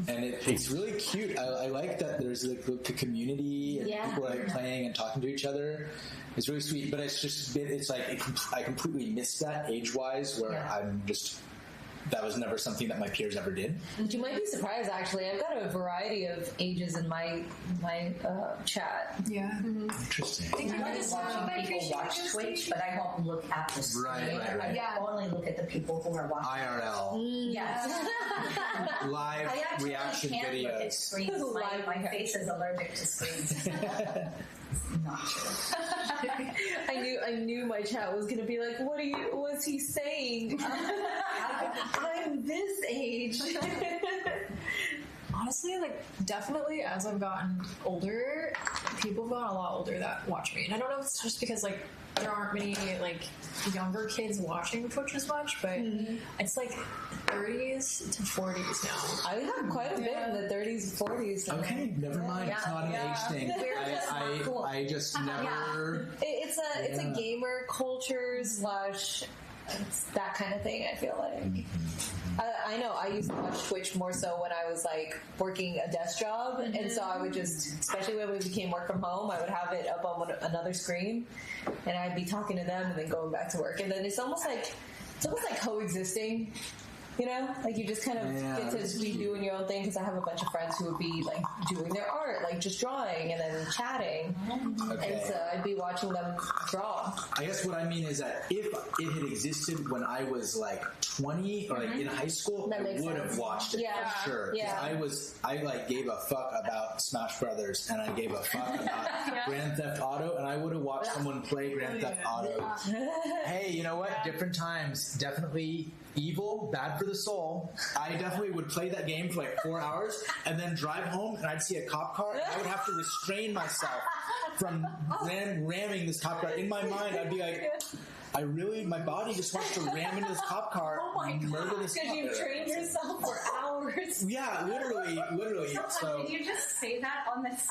and it's really cute. I like that there's like the community and people are like playing and talking to each other. It's really sweet, but it's like I completely missed that age-wise, where I'm just, that was never something that my peers ever did. You might be surprised, actually. I've got a variety of ages in my chat. Yeah. Mm-hmm. Interesting. Watching people watch Twitch, but I won't look at the screen. Right. I only look at the people who are watching. IRL. Yes. Live I actually reaction can't look at videos. screens. My face is allergic to screens. Not true. I knew my chat was gonna be like, what's he saying? I'm this age. Honestly, like, definitely as I've gotten older, people have gotten a lot older that watch me. And I don't know if it's just because, like, there aren't many, like, younger kids watching Twitch as much, but it's, like, 30s to 40s now. I have quite a bit in the 30s, 40s. Now. Okay, never mind. It's not an age thing. I just never. It's a gamer culture / it's that kind of thing, I feel like. I know, I used to watch Twitch more so when I was like working a desk job, and so I would just, especially when we became work from home, I would have it up on another screen, and I'd be talking to them and then going back to work, and then it's almost like coexisting. You know, like you just kind of get to be doing your own thing, because I have a bunch of friends who would be like doing their art, like just drawing and then chatting. Okay. And so I'd be watching them draw. I guess what I mean is that if it had existed when I was like 20 or like in high school, I would have watched it for sure. Yeah. I like gave a fuck about Smash Brothers, and I gave a fuck about Grand Theft Auto, and I would have watched someone play Grand Theft Auto. Hey, you know what? Different times. Definitely evil, bad for the soul. I definitely would play that game for like 4 hours and then drive home, and I'd see a cop car, and I would have to restrain myself from ramming this cop car. In my mind, I'd be like, my body just wants to ram into this cop car and murder this cop car. Because you've trained yourself for hours. Yeah, literally. So, did you just say that on this?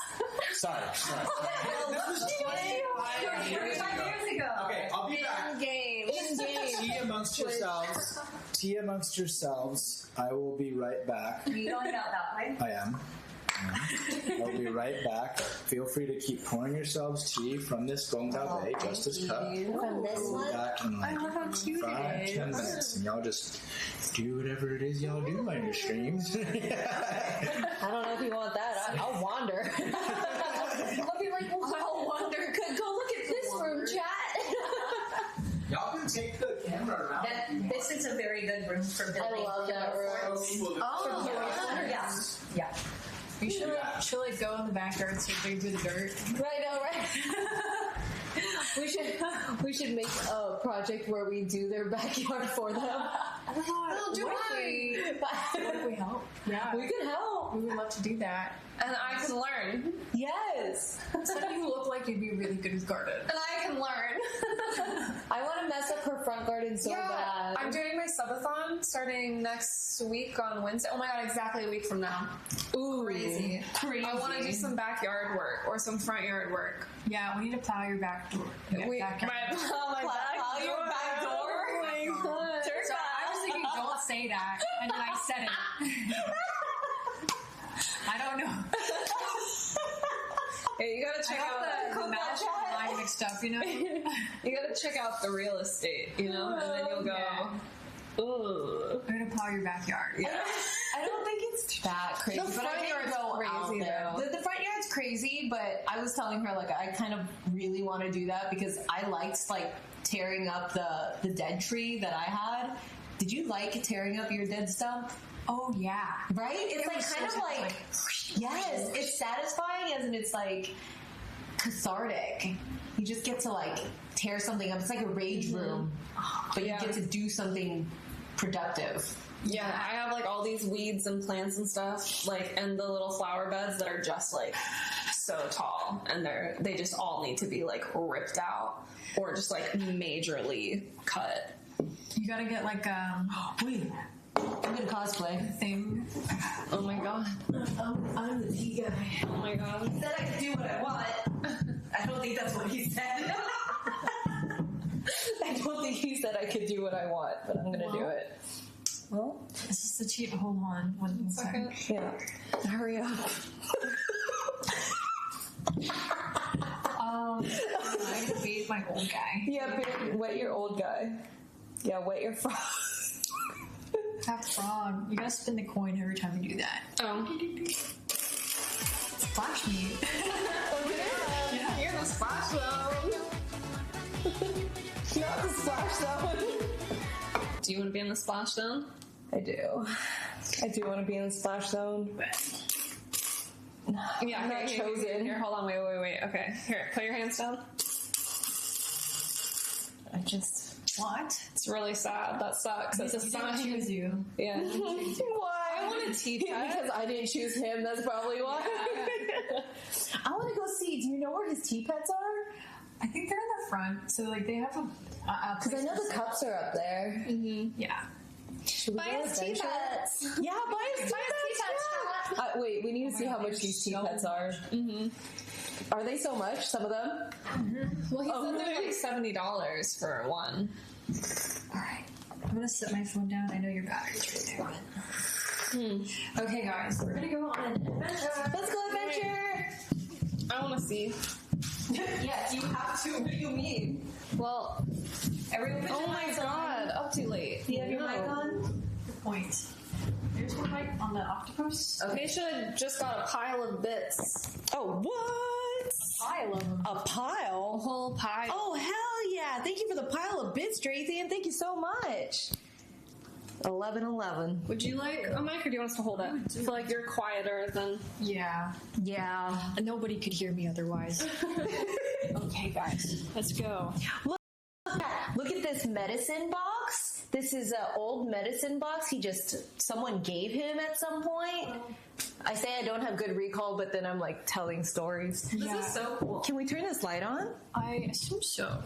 Sorry. This was 25 years ago. Okay, I'll be back. In game. Tea amongst yourselves. I will be right back. Are you going out that way? I am. I'll be right back. Feel free to keep pouring yourselves tea from this Gonggao Bay, Justice Cup. From this We'll one? be back in like 5-10 minutes, and y'all just do whatever it is y'all do on your streams. I don't know if you want that. I'll wander. I'll be like, well, I'll wander. Go look at this room, chat. Y'all can take the camera around. This is a very good room for building. I love that room. Oh, yeah. You should like go in the backyard so they do the dirt. Right, no, right. We should make a project where we do their backyard for them. Oh my god, do what if we help? Yeah. We could help. We would love to do that. And I can learn. Yes. So you look like you'd be really good with garden. And I can learn. I want to mess up her front garden so bad. I'm doing my subathon starting next week on Wednesday. Oh my god, exactly a week from now. Ooh, Crazy. I want to do some backyard work or some front yard work. Yeah, we need to plow your back door. Plow your back door. So I was thinking, don't say that, and then I said it. I don't know. Hey, you gotta check out the mouth and line mixed up, you know? You gotta check out the real estate, you know, and then you'll go, ooh. I'm gonna plow your backyard. Yeah. I don't think it's that crazy. The front yard's crazy, though. The front yard's crazy, but I was telling her, like, I kind of really want to do that because I liked, like, tearing up the dead tree that I had. Did you like tearing up your dead stump? Oh, yeah. Right? It's like kind of like, yes, it's satisfying as in it's like cathartic. You just get to like tear something up. It's like a rage room, but you get to do something productive. Yeah, I have like all these weeds and plants and stuff, like, and the little flower beds that are just like so tall, and they just all need to be like ripped out or just like majorly cut. You gotta get like Wait, I'm gonna cosplay. thing. Oh my god. I'm the tea guy. Oh my god. He said I could do what I want. I don't think that's what he said. I don't think he said I could do what I want, but I'm gonna do it. Well, This is the cheat. Hold on. 1 second. yeah. Hurry up. I'm gonna bathe my old guy. Yeah, wet your old guy. Yeah, wet your frog. That frog. You gotta spin the coin every time you do that. Splash me. Yeah. You're the splash zone. Not the splash zone. Do you want to be in the splash zone? I do. I do want to be in the splash zone. Yeah, I'm not chosen. Here, hold on, wait. Okay, here, put your hands down. I just... What? It's really sad. That sucks. That's a sign. Choose you. Yeah. Why? I want a tea pet. Because I didn't choose him, that's probably why. Yeah. I want to go see, do you know where his tea pets are? I think they're in the front. So like they have a. Because I know the cups are up there. Yeah. Should we Buy go us tea adventure? pets. Yeah, buy us tea pets. Yeah. Wait, we need to see how much these tea pets are. Mm-hmm. Are they so much? Some of them? Well, he said they're like $70 for one. Alright. I'm gonna set my phone down. I know your battery's right there. Okay, guys. We're gonna go on an adventure. Let's go adventure. I want to see. Yes, you have to. What do you mean? Well, Everyone, oh my god, up too late. Do you have your mic on? Good point. There's one mic on the octopus. Misha just got a pile of bits. Oh, what? Pile of them. A pile? A whole pile. Oh, hell yeah. Thank you for the pile of bits, Tracy, and thank you so much. 11:11. Would you like a mic or do you want us to hold it? I feel like you're quieter than... Yeah. Yeah. And nobody could hear me otherwise. Okay, guys. Let's go. Look at this medicine box. This is an old medicine box someone gave him at some point. I say I don't have good recall, but then I'm like telling stories. This is so cool. Can we turn this light on? I assume so.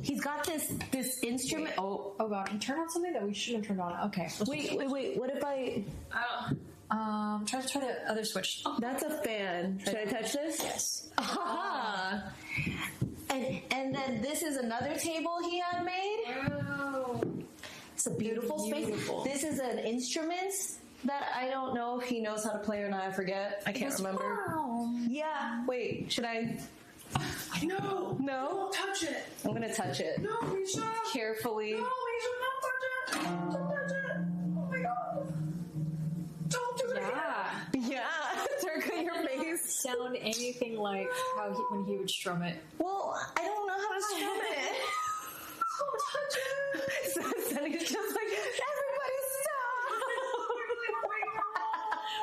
He's got this instrument. Oh, God. You turned on something that we shouldn't have turned on. Okay. wait. What if I... Try the other switch. That's a fan. Should I touch this? Yes. Aha! And then this is another table he had made. Wow. It's a beautiful space. This is an instruments. that I don't know if he knows how to play or not. I forget. I can't remember. Yeah. Wait. Should I? No. No. Don't touch it. I'm gonna touch it. No, Misha. Carefully. No, Misha, don't touch it. Don't touch it. Oh my god. Don't do it. Yeah. Turka, your face. Sound anything like how when he would strum it. Well, I don't know how to strum it. Don't touch it. So Sunny's just like, everybody stop.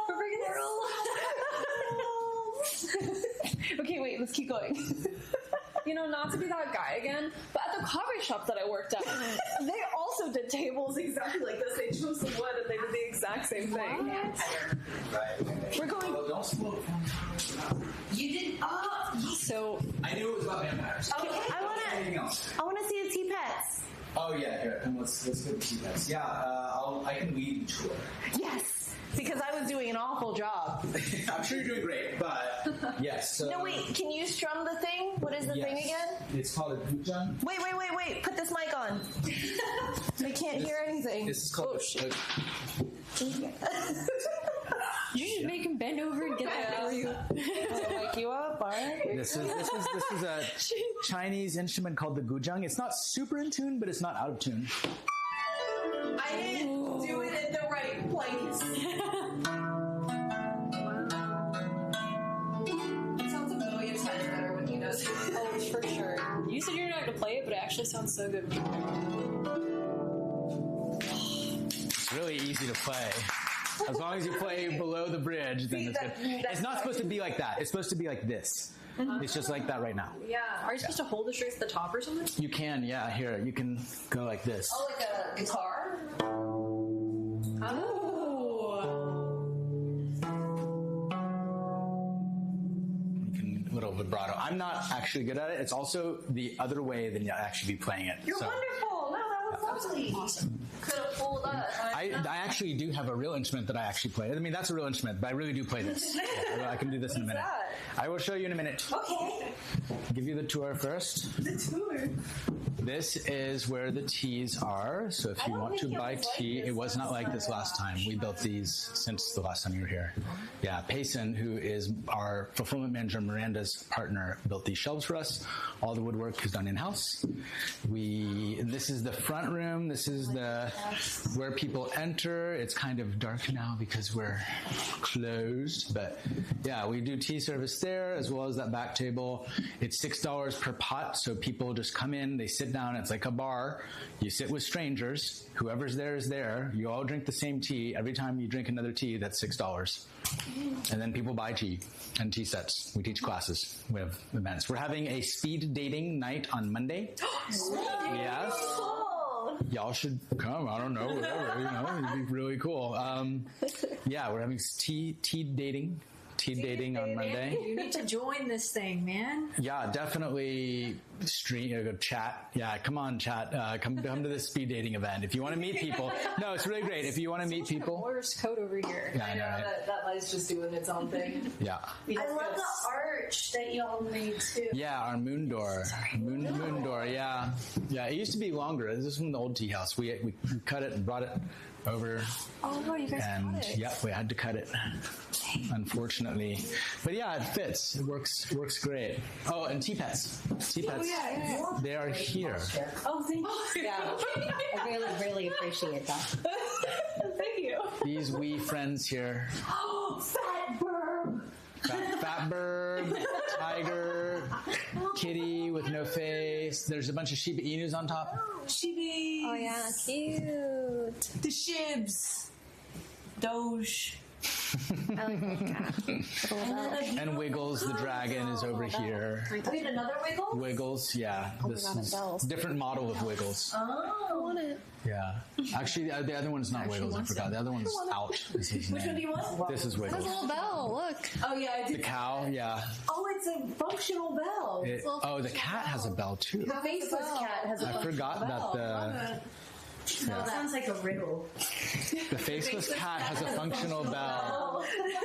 We're breaking the rules. Okay, wait, let's keep going. You know, not to be that guy again, but at the coffee shop that I worked at, they also did tables exactly like this. They chose the wood and they did the exact same thing. We're going. You did. So I knew it was about vampires. okay, I wanna see the tea pets. Oh yeah, here. Let's go to tea pets. Yeah, I can lead the tour. Yes, because I was doing an awful job. I'm sure you're doing great, but yes. So, No, wait. Can you strum the thing? What is the thing again? It's called a gujang. Wait. Put this mic on. They can't hear anything. This is called. You should make him bend over and get that for you. I'll wake you up, alright? This is a Chinese instrument called the gujang. It's not super in tune, but it's not out of tune. I didn't do it in the right place. It sounds a million times better when he does it. Oh, for sure. You said you're not going to play it, but it actually sounds so good. It's really easy to play. As long as you play below the bridge, then it's good. It's not supposed to be like that. It's supposed to be like this. It's just like that right now. Yeah. Are you supposed to hold the strings at the top or something? You can, yeah. Here, you can go like this. Oh, like a guitar? Oh. You can little vibrato. I'm not actually good at it. It's also the other way than you actually be playing it. You're wonderful. No, that was lovely. Awesome. Could have pulled up. I actually do have a real instrument that I actually play. I mean, that's a real instrument, but I really do play this. I can do this in a minute. that? I will show you in a minute. Okay. Give you the tour first. The tour. This is where the teas are. So if you want to buy tea, it was not like this last time. We built these since the last time you were here. Yeah, Payson, who is our fulfillment manager, Miranda's partner, built these shelves for us. All the woodwork is done in-house. This is the front room. This is where people enter. It's kind of dark now because we're closed. But yeah, we do tea service there as well as that back table. It's $6 per pot. So people just come in, they sit down. It's like a bar. You sit with strangers. Whoever's there is there. You all drink the same tea. Every time you drink another tea, that's $6. And then people buy tea and tea sets. We teach classes. We have events. We're having a speed dating night on Monday. Yes. Y'all should come. I don't know, whatever. It'd be really cool. Yeah, we're having tea dating. Dating on Monday. You need to join this thing, man. Yeah, definitely chat. Yeah, come on, chat. Come to this speed dating event. If you want to meet people. No, it's really great. If you want to meet people. Morse code over here. Yeah, I know, right? That light's just doing its own thing. Yeah. I love the arch that y'all made too. Yeah, our moon door. Moon door, yeah. Yeah, it used to be longer. This is from the old tea house. We cut it and brought it over. Oh, no, you guys and cut it. Yep, we had to cut it, unfortunately. But yeah, it fits. It works great. Oh, and tea pets. Yeah. They are here. Oh, thank you. Yeah, I really, really appreciate that. Thank you. These wee friends here. Fat burb. Fat bird, tiger, kitty with no face. There's a bunch of Shiba Inus on top. Shibis. Oh, yeah, cute. The shibs. Doge. I like that. And Wiggles, the dragon, is over here. Wait, another wiggle? Wiggles, yeah. This God, is a bell. different model of Wiggles. Oh. I want it. Yeah. Actually, the other one's not Wiggles. I forgot. The other one's Out. Is his Which one do name. you want? This is There's a Wiggles. little bell. Look. Oh, yeah, I The did. cow, yeah. Oh, it's a functional bell. Oh, the cat has a bell too. The faceless cat has a I forgot that That sounds like a riddle. the faceless cat has a functional bell.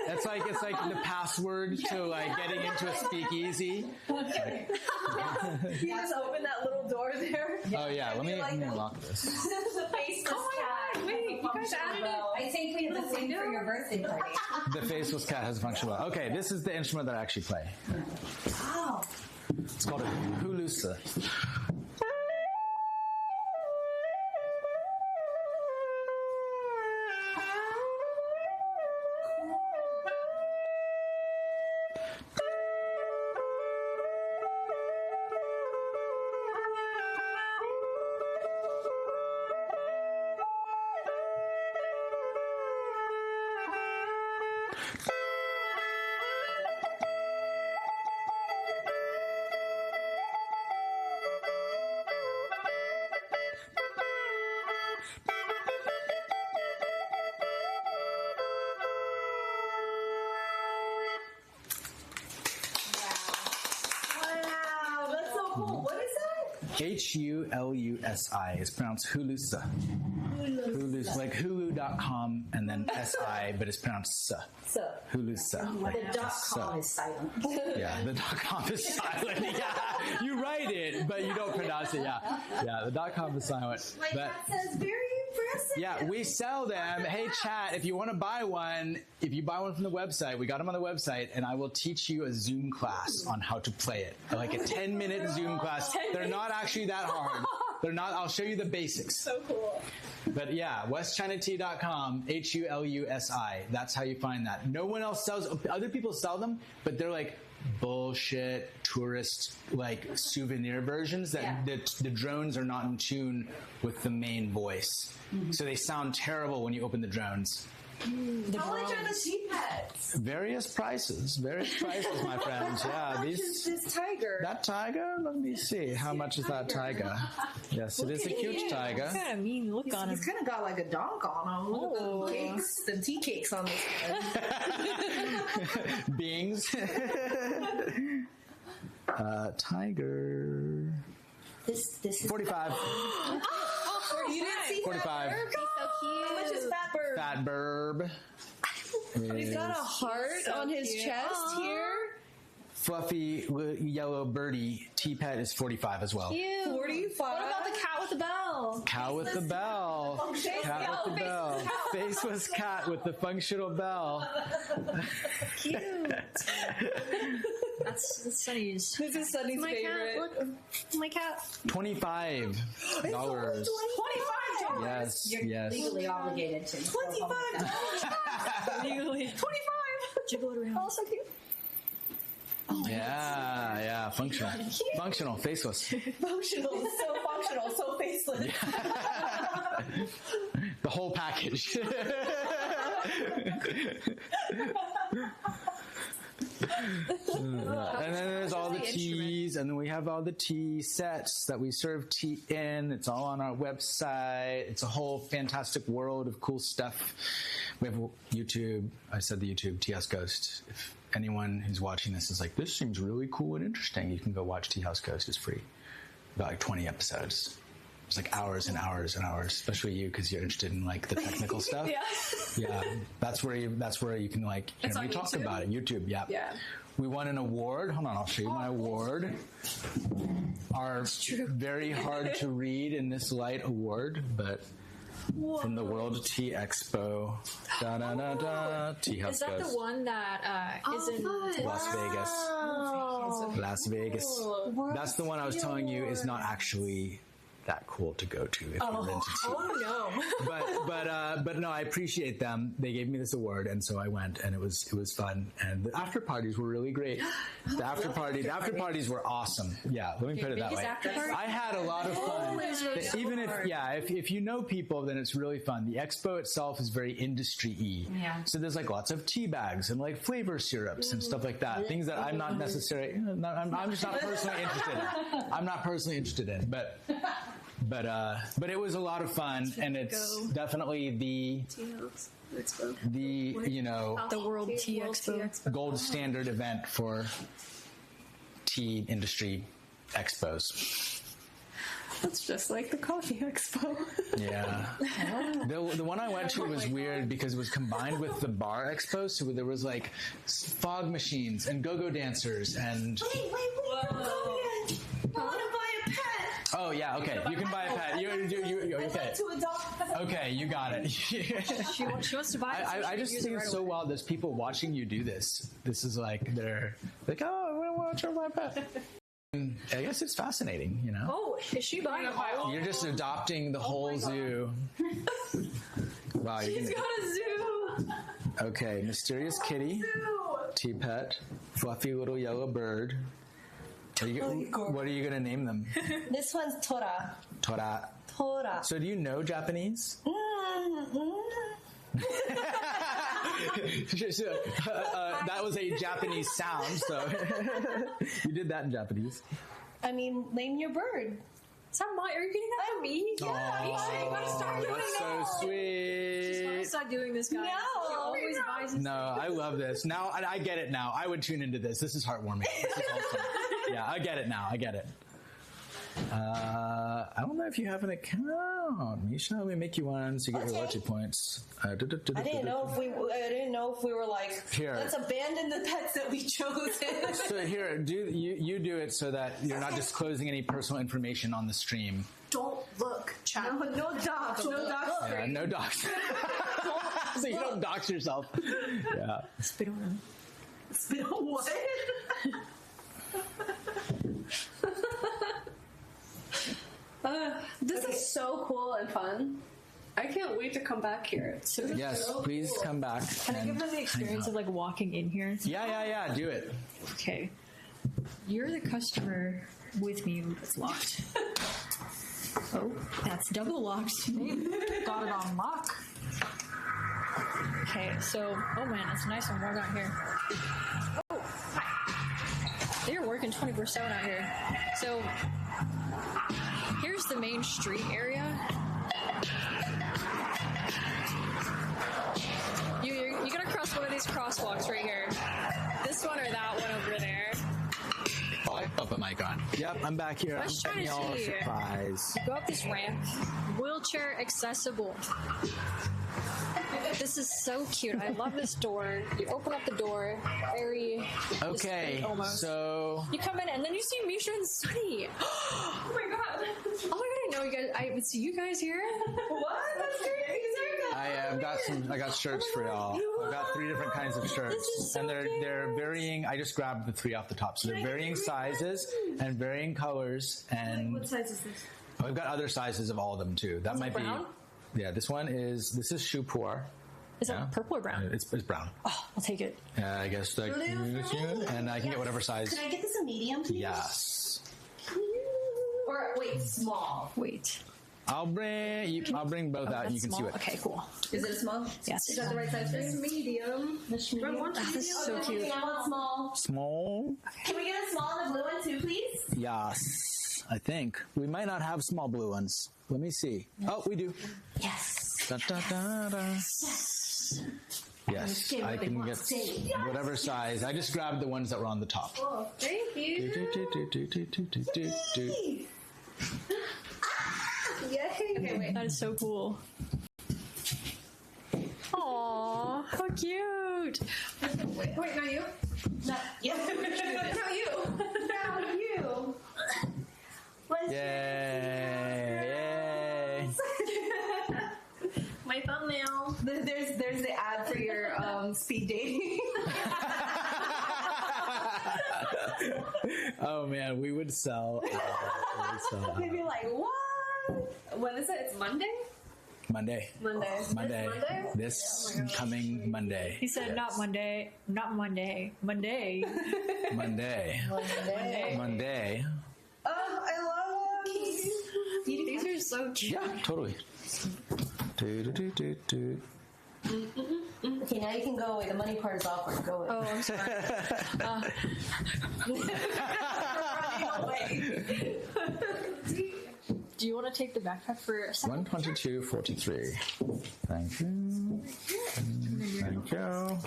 It's like the password to like getting into a speakeasy. You just open that little door there. Oh yeah, let me lock this. The faceless cat. Wait, you guys added it. I think we have the same something for your birthday party. The faceless cat has a function well. Okay, this is the instrument that I actually play. Wow. It's called a hulusa. Wow, that's so cool. What is that? Hulusi. It's pronounced hulusa. Hulusa. Like hulu.com and then si, but it's pronounced sa. So, Hulusa. The .com is silent. Yeah, the .com is silent. Yeah, you write it, but you don't pronounce it. Yeah, the .com is silent. my But cat says very impressive. yeah, we sell them. Hey, chat, if you want to buy one, if you buy one from the website, we got them on the website, and I will teach you a Zoom class on how to play it. Like a 10-minute Zoom class. They're not actually that hard. They're not. I'll show you the basics. So cool. But yeah, westchinatea.com, HULUSI. That's how you find that. No one else sells. Other people sell them, but they're like bullshit tourist like souvenir versions that the drones are not in tune with the main voice. So they sound terrible when you open the drones. How much are the sheep pets? Various prices, my friends. Yeah, How much is this tiger? that tiger. Let me see. How much is that tiger? Yes, it is a cute tiger. Kind of mean look on him. He's kind of got like a donk on him. Look at the cakes, the tea cakes on this one. Beings. Tiger. This is 45. You didn't see 45. Fat Burb? He's so cute. How much is Fat Burb? Fat Burb. He's got a heart on his chest here. Fluffy yellow birdie T-Pet is 45 as well. Cute. 45. What about the cat with the bell? Cow with the bell. Cat with the bell. Faceless cat with the functional bell. Cute. That's Sunny's. This is Sunny's My favorite. cat. Look, my cat. $25. $25. Yes, you're yes. legally obligated to. $25. Legally. 25. Jiggle it around. Oh, so cute. Yeah, functional. Functional, faceless. Functional, so functional, so faceless. The whole package. And then there's all the teas, and then we have all the tea sets that we serve tea in. It's all on our website. It's a whole fantastic world of cool stuff. We have YouTube. I said the YouTube, Tea House Ghost. If anyone who's watching this is like, this seems really cool and interesting, you can go watch Tea House Ghost. It's free. About like 20 episodes. It's like hours and hours and hours, especially you because you're interested in like the technical stuff. Yeah, that's where you can like hear me talk YouTube? about it. YouTube, yeah. We won an award. Hold on, I'll show you my award. Our very hard to read in this light award, but from the World Tea Expo. Da da da da. Tea House Is that Ghost. the one that is in Las Vegas. Las Vegas. That's the one I was telling you is not actually that cool to go to if you're into tea. Oh no. But no, I appreciate them. They gave me this award, and so I went, and it was fun. And the after parties were really great. The after parties were awesome. Yeah, let me put it that way. I had a lot of fun. Even if you know people, then it's really fun. The expo itself is very industry-y. Yeah. So there's like lots of tea bags and like flavor syrups and stuff like that. Things that I'm not necessarily. I'm just not personally interested in. I'm not personally interested in, but it was a lot of fun, and it's definitely the World Tea Expo. gold standard event for tea industry expos. That's just like the coffee expo. Yeah. The one I went to was weird because it was combined with the bar expo, so there was like fog machines and go-go dancers and... Wait, I want to buy a pet. Oh, yeah, okay. You can buy a pet. You okay. To adopt. Okay, you got it. She wants to buy it. So I just think it's so wild. There's people watching you do this. This is like they're like, oh, I want to watch my pet. I guess it's fascinating, you know. Oh, is she buying it? You're just adopting the whole zoo. Wow, She's got a zoo. Okay, mysterious kitty, tea pet, fluffy little yellow bird. What are you gonna name them? This one's Tora. Tora. Tora. So do you know Japanese? That was a Japanese sound, so you did that in Japanese. I mean, name your bird. Is that are you getting that from me? Yeah. You gotta start doing That's so this. She's sweet. gotta start doing this, guys. No. She always buys this. No, I love this. Now I get it now. I would tune into this. This is heartwarming. This is awesome. Yeah, I get it now. I get it. I don't know if you have an account, Misha. Let me make you one so you get your loyalty points. I didn't know if we were like, Here. let's abandon the pets that we chose. So here, you do it so that you're not disclosing any personal information on the stream. Don't look, chat. No dogs. No dogs. Yeah, no docs. So you don't dox yourself. Yeah. Spit on him. Spit on what? This is so cool and fun. I can't wait to come back here. Yes, please come back. Can I give them the experience of like walking in here? Yeah. Do it. Okay. You're the customer with me that's locked. Oh, that's double locked. Got it on lock. Okay, so, oh man, it's nice and warm out here. Oh, hi. They're working 24/7 out here. So, here's the main street area. You gotta cross one of these crosswalks right here. This one or that one over there. I'll put mic on. Yep, I'm back here. Let's try to y'all a see. surprise. Go up this ramp. Wheelchair accessible. This is so cute. I love this door. You open up the door. Very Okay, discreet almost. so You come in and then you see Misha and Sunny. Oh my god. Oh my god, I know you guys. I would see you guys here. What? That's crazy. I got shirts for y'all. I've got 3 different kinds of shirts, is so and they're varying. I just grabbed the 3 off the top, so they're varying sizes and varying colors. And What size is this? we've got other sizes of all of them too. That might brown? be. Yeah, this is shoe poir. Is that purple or brown? It's brown. Oh, I'll take it. I guess and I can get whatever size. Can I get this a medium, please? Yes. Or wait, small. Wait. I'll bring both out and you can Small? see it. Okay, cool. Is it a small? Yes. Is that the right size for you? Medium. This is so cute. I want small. Small? Can we get a small and a blue one too, please? Yes. I think. We might not have small blue ones. Let me see. Oh, we do. Yes. Da, da, da, da. Yes, I can get whatever size. I just grabbed the ones that were on the top. Oh, thank you. Yay. Okay, wait. That is so cool. Aww, how cute. Wait, not you? No, yeah. No, you. No, you. Yay! My thumbnail. There's the ad for your speed dating. Oh man, we would sell. They'd be like, what? When is it? It's Monday? Monday. Monday. This coming Monday. He said not Monday, not Monday, Monday. Monday. Monday. Oh, I love them. These are so cute. Yeah, totally. Okay, now you can go away. The money part is awkward. Go away. Oh, I'm sorry. Do you want to take the backpack for a second? 122.43. Thank you. Thank you.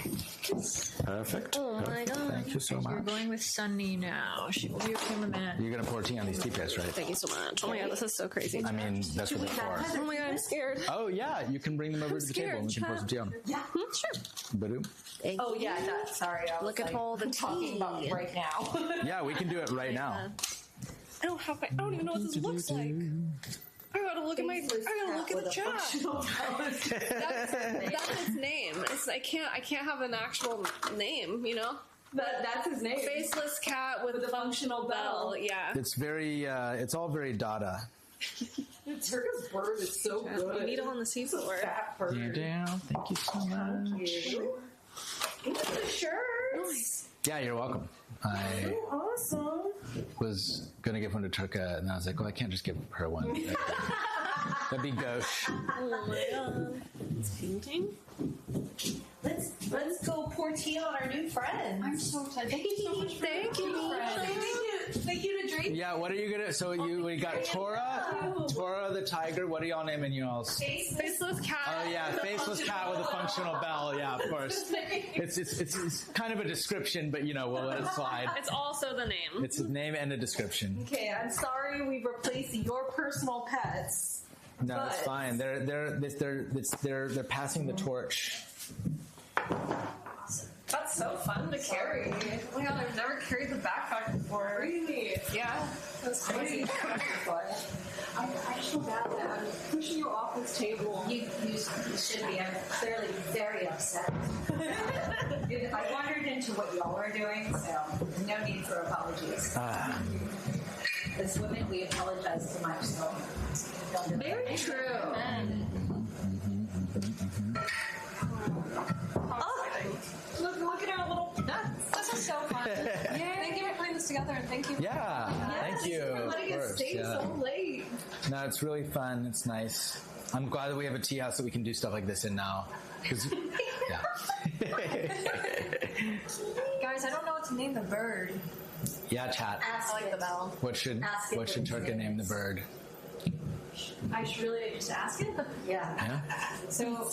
Perfect. Oh my Perfect. god. Thank you so You're much. going with Sunny now. She will be your cameraman. You're gonna pour tea on these tea pits, right? Thank you so much. Oh my god, this is so crazy. I mean, that's what they're for. Oh my god, I'm scared. Oh yeah, you can bring them over to the table and we can pour some tea on them. Yeah. Sure. Ba-doom. Oh yeah, sorry. I was Look at all the talking tea. about right now. Yeah, we can do it right now. I don't even know what this looks like. I gotta look at my. I gotta look at the chat. That's his name. I can't have an actual name. You know. That's his name. Faceless cat with a functional bell. Yeah. It's very. It's all very Dada. Turkish bird is so good. Needle on the seafloor. Fat bird. Thank you so much. Thank you. Shirt. Nice. Yeah, you're welcome. I Awesome. was gonna give one to Turka, and I was like, well, I can't just give her one. That'd be gauche. Oh my god. It's painting. Let's go pour tea on our new friend. I'm so excited. Thank you so much. Thank you. Thank you to drink. Yeah, what are you gonna? So we got Tora the tiger. What are y'all naming y'all's? Faceless cat. Oh yeah, faceless cat with a functional bell. Yeah, of course. It's kind of a description, but we'll let it slide. It's also the name. It's a name and a description. Okay, I'm sorry we replaced your personal pets. No, it's fine. They're passing the torch. That's so fun to carry. Oh my god, I've never carried the backpack before. Really? Yeah, that's crazy. I feel bad that I'm pushing you off this table. You should be. I'm clearly very upset. I wandered into what y'all were doing, so no need for apologies. As women, we apologize too much, so don't do that. Very true. Look at our little nuts. This is so fun. Thank you for putting this together, and thank you. Yeah, thank you. For letting us stay so late. No, it's really fun. It's nice. I'm glad that we have a tea house that we can do stuff like this in now. Yeah. Guys, I don't know what to name the bird. Yeah, chat. Ask I like it. the bell. What should Turka name the bird? I should really just ask it. Yeah. So,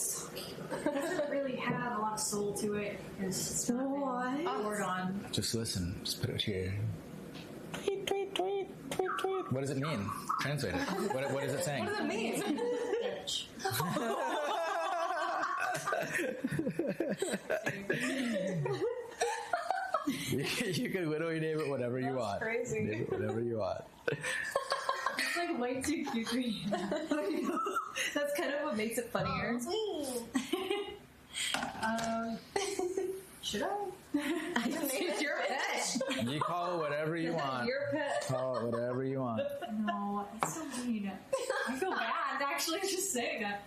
it doesn't really have a lot of soul to it. It's not word on. Just listen. Just put it here. Tweet, tweet, tweet, tweet, tweet. What does it mean? Translate it. What is it saying? What does it mean? Bitch. You can literally name it whatever you want. Crazy. Name it whatever you want. It's like way too cute for you. That's kind of what makes it funnier. Should I? It's your pet. You call it whatever you want. Your pet. Call it whatever you want. No, it's so mean. I feel bad actually just saying that.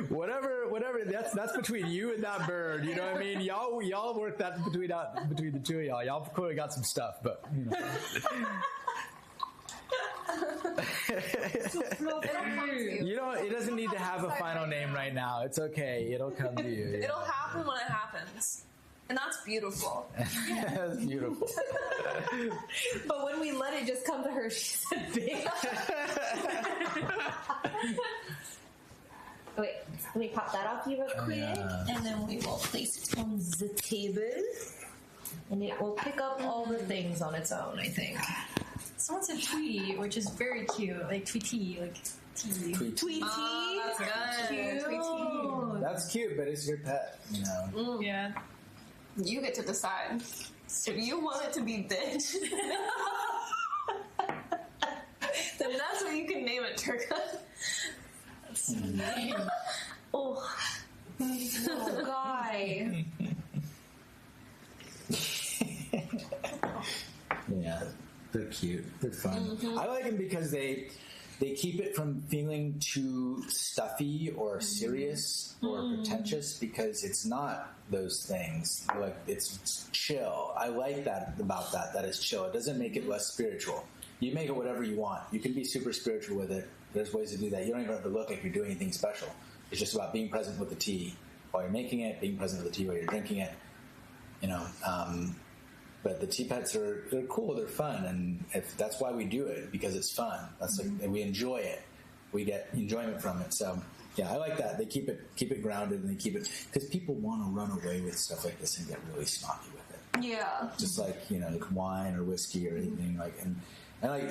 Whatever. That's between you and that bird. You know what I mean? Y'all work that between the two of y'all. Y'all clearly got some stuff, but it doesn't need to have a final name right now. It's okay. It'll come to you. Yeah. It'll happen when it happens. And that's beautiful. That's beautiful. But when we let it just come to her, she's a bitch. Wait, let me pop that off you real quick. Yeah. And then we will place it on the table. And it will pick up all the things on its own, I think. Someone said Tweety, which is very cute. Like Tweety, like tea. Tweety. Oh, that's good. Cute. That's cute, but it's your pet, Yeah. You get to decide. So if you want it to be bitch, then that's what you can name it, Turka. Oh, guy. Yeah, they're cute. They're fun. I like them because they keep it from feeling too stuffy or serious or pretentious, because it's not those things. Like, it's chill. I like that about that it's chill. It doesn't make it less spiritual. You make it whatever you want. You can be super spiritual with it. There's ways to do that. You don't even have to look like you're doing anything special. It's just about being present with the tea while you're making it, being present with the tea while you're drinking it. But the tea pets they're cool, they're fun, and that's why we do it, because it's fun. That's like, we enjoy it. We get enjoyment from it. So yeah, I like that. They keep it grounded, and they keep it, because people want to run away with stuff like this and get really snotty with it. Yeah. Just like wine or whiskey or anything like and like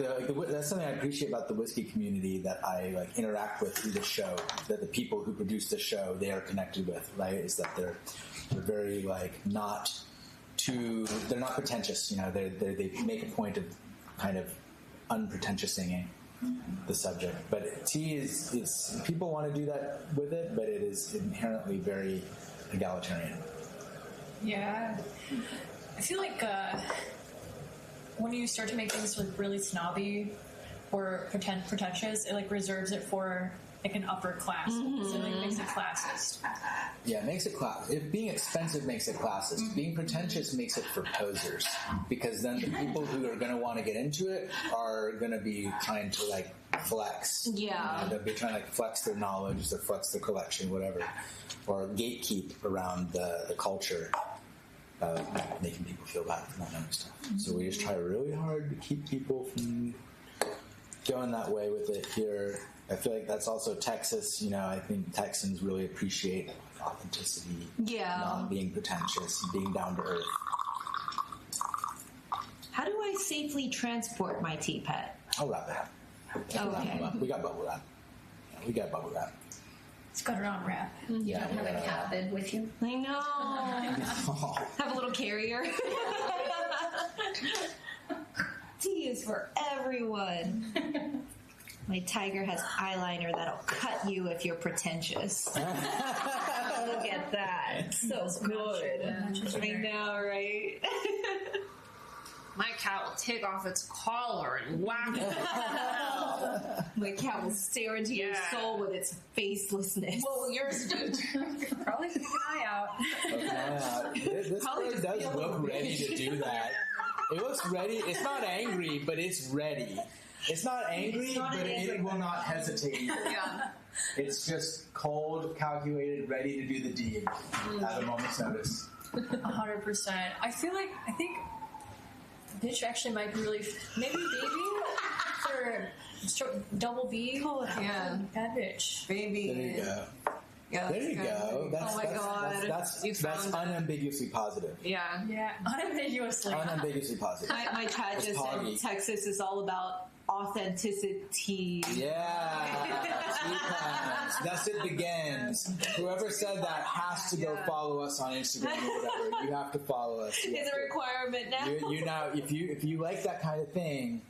that's something I appreciate about the whiskey community that I interact with through the show. That the people who produce the show, they are connected with, right? Is that they're very they're not pretentious. They make a point of kind of unpretentiousing the subject. But tea is people want to do that with it, but it is inherently very egalitarian. Yeah. I feel like when you start to make things like really snobby or pretentious, it like reserves it for like an upper class. So it like makes it classist. Yeah, it makes it class. If being expensive makes it classist, being pretentious makes it for posers. Because then the people who are going to want to get into it are going to be trying to like flex. Yeah. They'll be trying to like flex their knowledge, or flex their collection, whatever, or gatekeep around the culture, making people feel bad for not knowing stuff. So we just try really hard to keep people from going that way with it here. I feel like that's also Texas. I think Texans really appreciate authenticity, not being pretentious, being down to earth. How do I safely transport my tea pet? I'll wrap that. Okay. We got bubble wrap. We got bubble wrap. It's got it on wrap. You don't have a cat bed with you? I know. Have a little carrier. Tea is for everyone. My tiger has eyeliner that'll cut you if you're pretentious. Look at that. So good. I know, right? My cat will take off its collar and whack it. My cat will stare into your soul with its facelessness. Well, yours do. Probably keep an eye out. This bird does look ready to do that. It looks ready. It's not angry, but it's ready. It's not angry, but it will not hesitate either. Yeah. It's just cold, calculated, ready to do the deed at a moment's notice. 100%. I think bitch actually might be really maybe baby for double B. Yeah. Bad bitch. Baby. There you go. Yeah, There you go. Oh my God. That's unambiguously positive. Yeah. Yeah, unambiguously. Unambiguously positive. My chat It's just poggy. said Texas is all about authenticity. Yeah. That's it begins. Whoever said that has to go follow us on Instagram or whatever. You have to follow us. It's a requirement now. You now, if you like that kind of thing,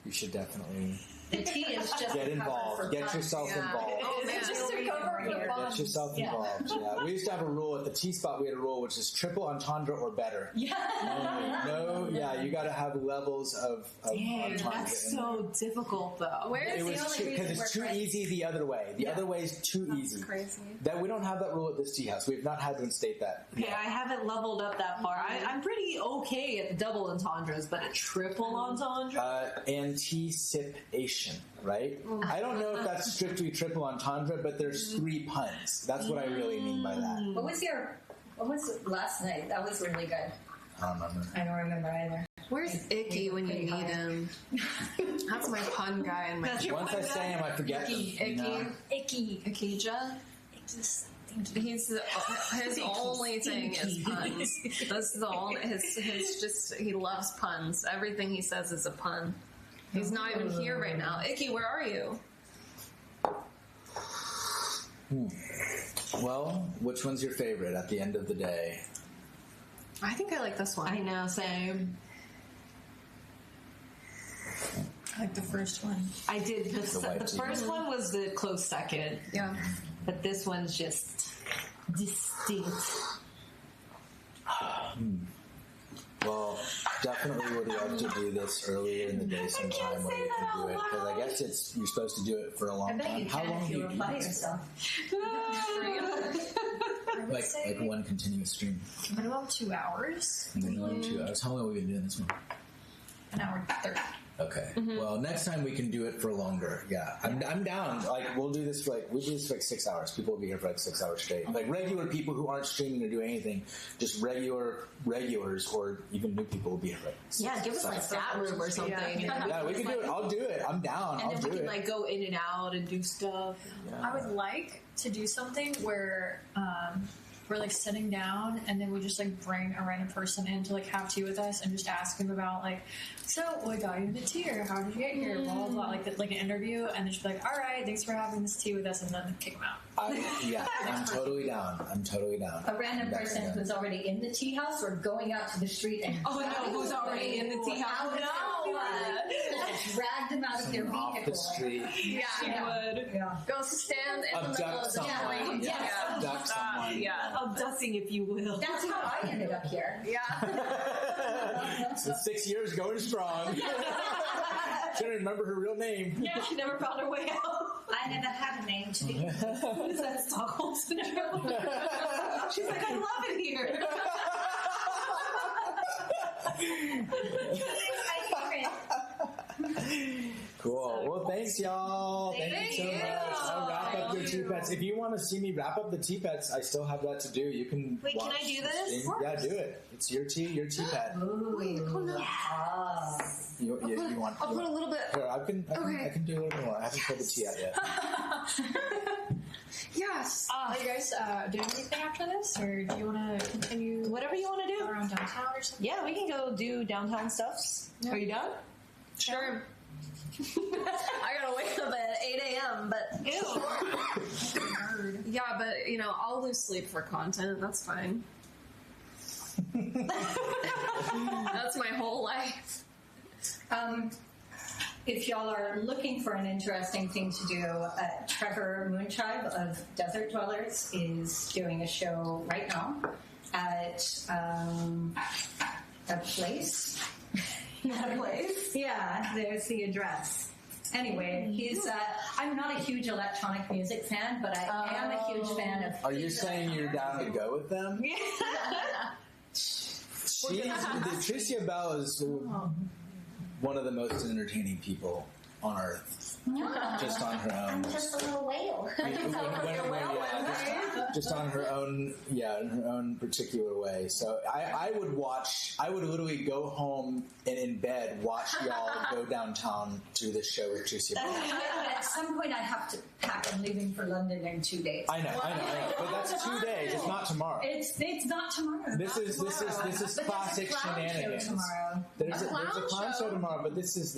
you should definitely The tea is just get involved. Get yourself involved. Oh, man. It's just a cover for fun. Get yourself involved. Yeah. We used to have a rule at the tea spot. We had a rule which is triple entendre or better. Yeah. You got to have levels of Dang, entendre. that's so difficult though. Where's It the was only because reason it's too easy the other way. The other way is too easy. crazy. That we don't have that rule at this tea house. We've not had to instate that. Okay, I haven't leveled up that far. I'm pretty okay at the double entendres, but a triple entendre? Anticipation, right? I don't know if that's strictly triple entendre, but there's 3 puns. That's what I really mean by that. What was last night? That was really good. I don't remember. I don't remember either. Where's Icky when you need him? That's my pun guy in my Once I say him, I forget them. Icky. Akija. His only thing is puns. That's the only his just he loves puns. Everything he says is a pun. He's not even here right now. Icky, where are you? Well, which one's your favorite at the end of the day? I think I like this one. I know, same. I like the first one. I did. The white tea. first one was the close second, Yeah. but this one's just distinct. Well, definitely would love to do this earlier in the day sometime when we can do it. Because I guess you're supposed to do it for a I long bet time. you How can long if do you you were by keep it? yourself. Like one continuous stream. Minimum 2 hours. Minimum 2 hours. How long have we been doing this one? An hour 30. Okay. Well, next time we can do it for longer. Yeah, I'm down. Like we'll do this for 6 hours. People will be here for 6 hours straight. Like regular people who aren't streaming or doing anything, just regulars or even new people will be here for Yeah, give us like that room or something. Yeah, we can do it. I'll do it. I'm down. And I'll then do we can it. like go in and out and do stuff. I would like to do something where we're like sitting down, and then we just like bring a random person in to like have tea with us and just ask them about like, so what got you into tea, or how did you get here, blah blah blah, like an interview, and then just be like, all right, thanks for having this tea with us, and then kick them out. I'm totally down. A random person who's already in the tea house or going out to the street and who's already in the tea house? drag them out of their off vehicle. the street. Yeah, she would. Yeah. Go stand in the middle of the street. Abduct someone. Abducting, if you will. That's how I ended up here. Yeah. So 6 years going strong. She didn't remember her real name. Yeah, she never found her way out. I never had a name to be. Is that Stockholm syndrome? She's like, I love it here. Cool. Well, thanks, y'all. Thank you so much. I'll wrap up your tea pets. If you want to see me wrap up the tea pets, I still have that to do. You can. Wait, can I do this? Yeah, do it. It's your tea pet. Ooh, You want? I'll put a little bit. Here, I can do a little bit more. I haven't pulled the tea out yet. Yes. Are you guys doing anything after this, or do you want to continue? Whatever you want to Go do. around downtown or something? Yeah, we can go do downtown stuffs. Are you done? Sure. I gotta wake up at 8 a.m., but Ew. Yeah, but I'll lose sleep for content. That's fine. That's my whole life. If y'all are looking for an interesting thing to do, Trevor Moonchive of Desert Dwellers is doing a show right now at a place. that place. Yeah, there's the address. Anyway, he's. I'm not a huge electronic music fan, but I am a huge fan of. Are you saying you're down to go with them? Tricia Bell is one of the most entertaining people on earth. Just on her own. I'm just a little whale. Just on her own, in her own particular way. So I would literally go home and in bed watch y'all go downtown to this show with Tricia Bell. At some point, I have to pack. I'm leaving for London in 2 days. I know. But that's 2 days. It's not tomorrow. It's not tomorrow. This is classic shenanigans. Tomorrow. There's a clown show tomorrow, but this is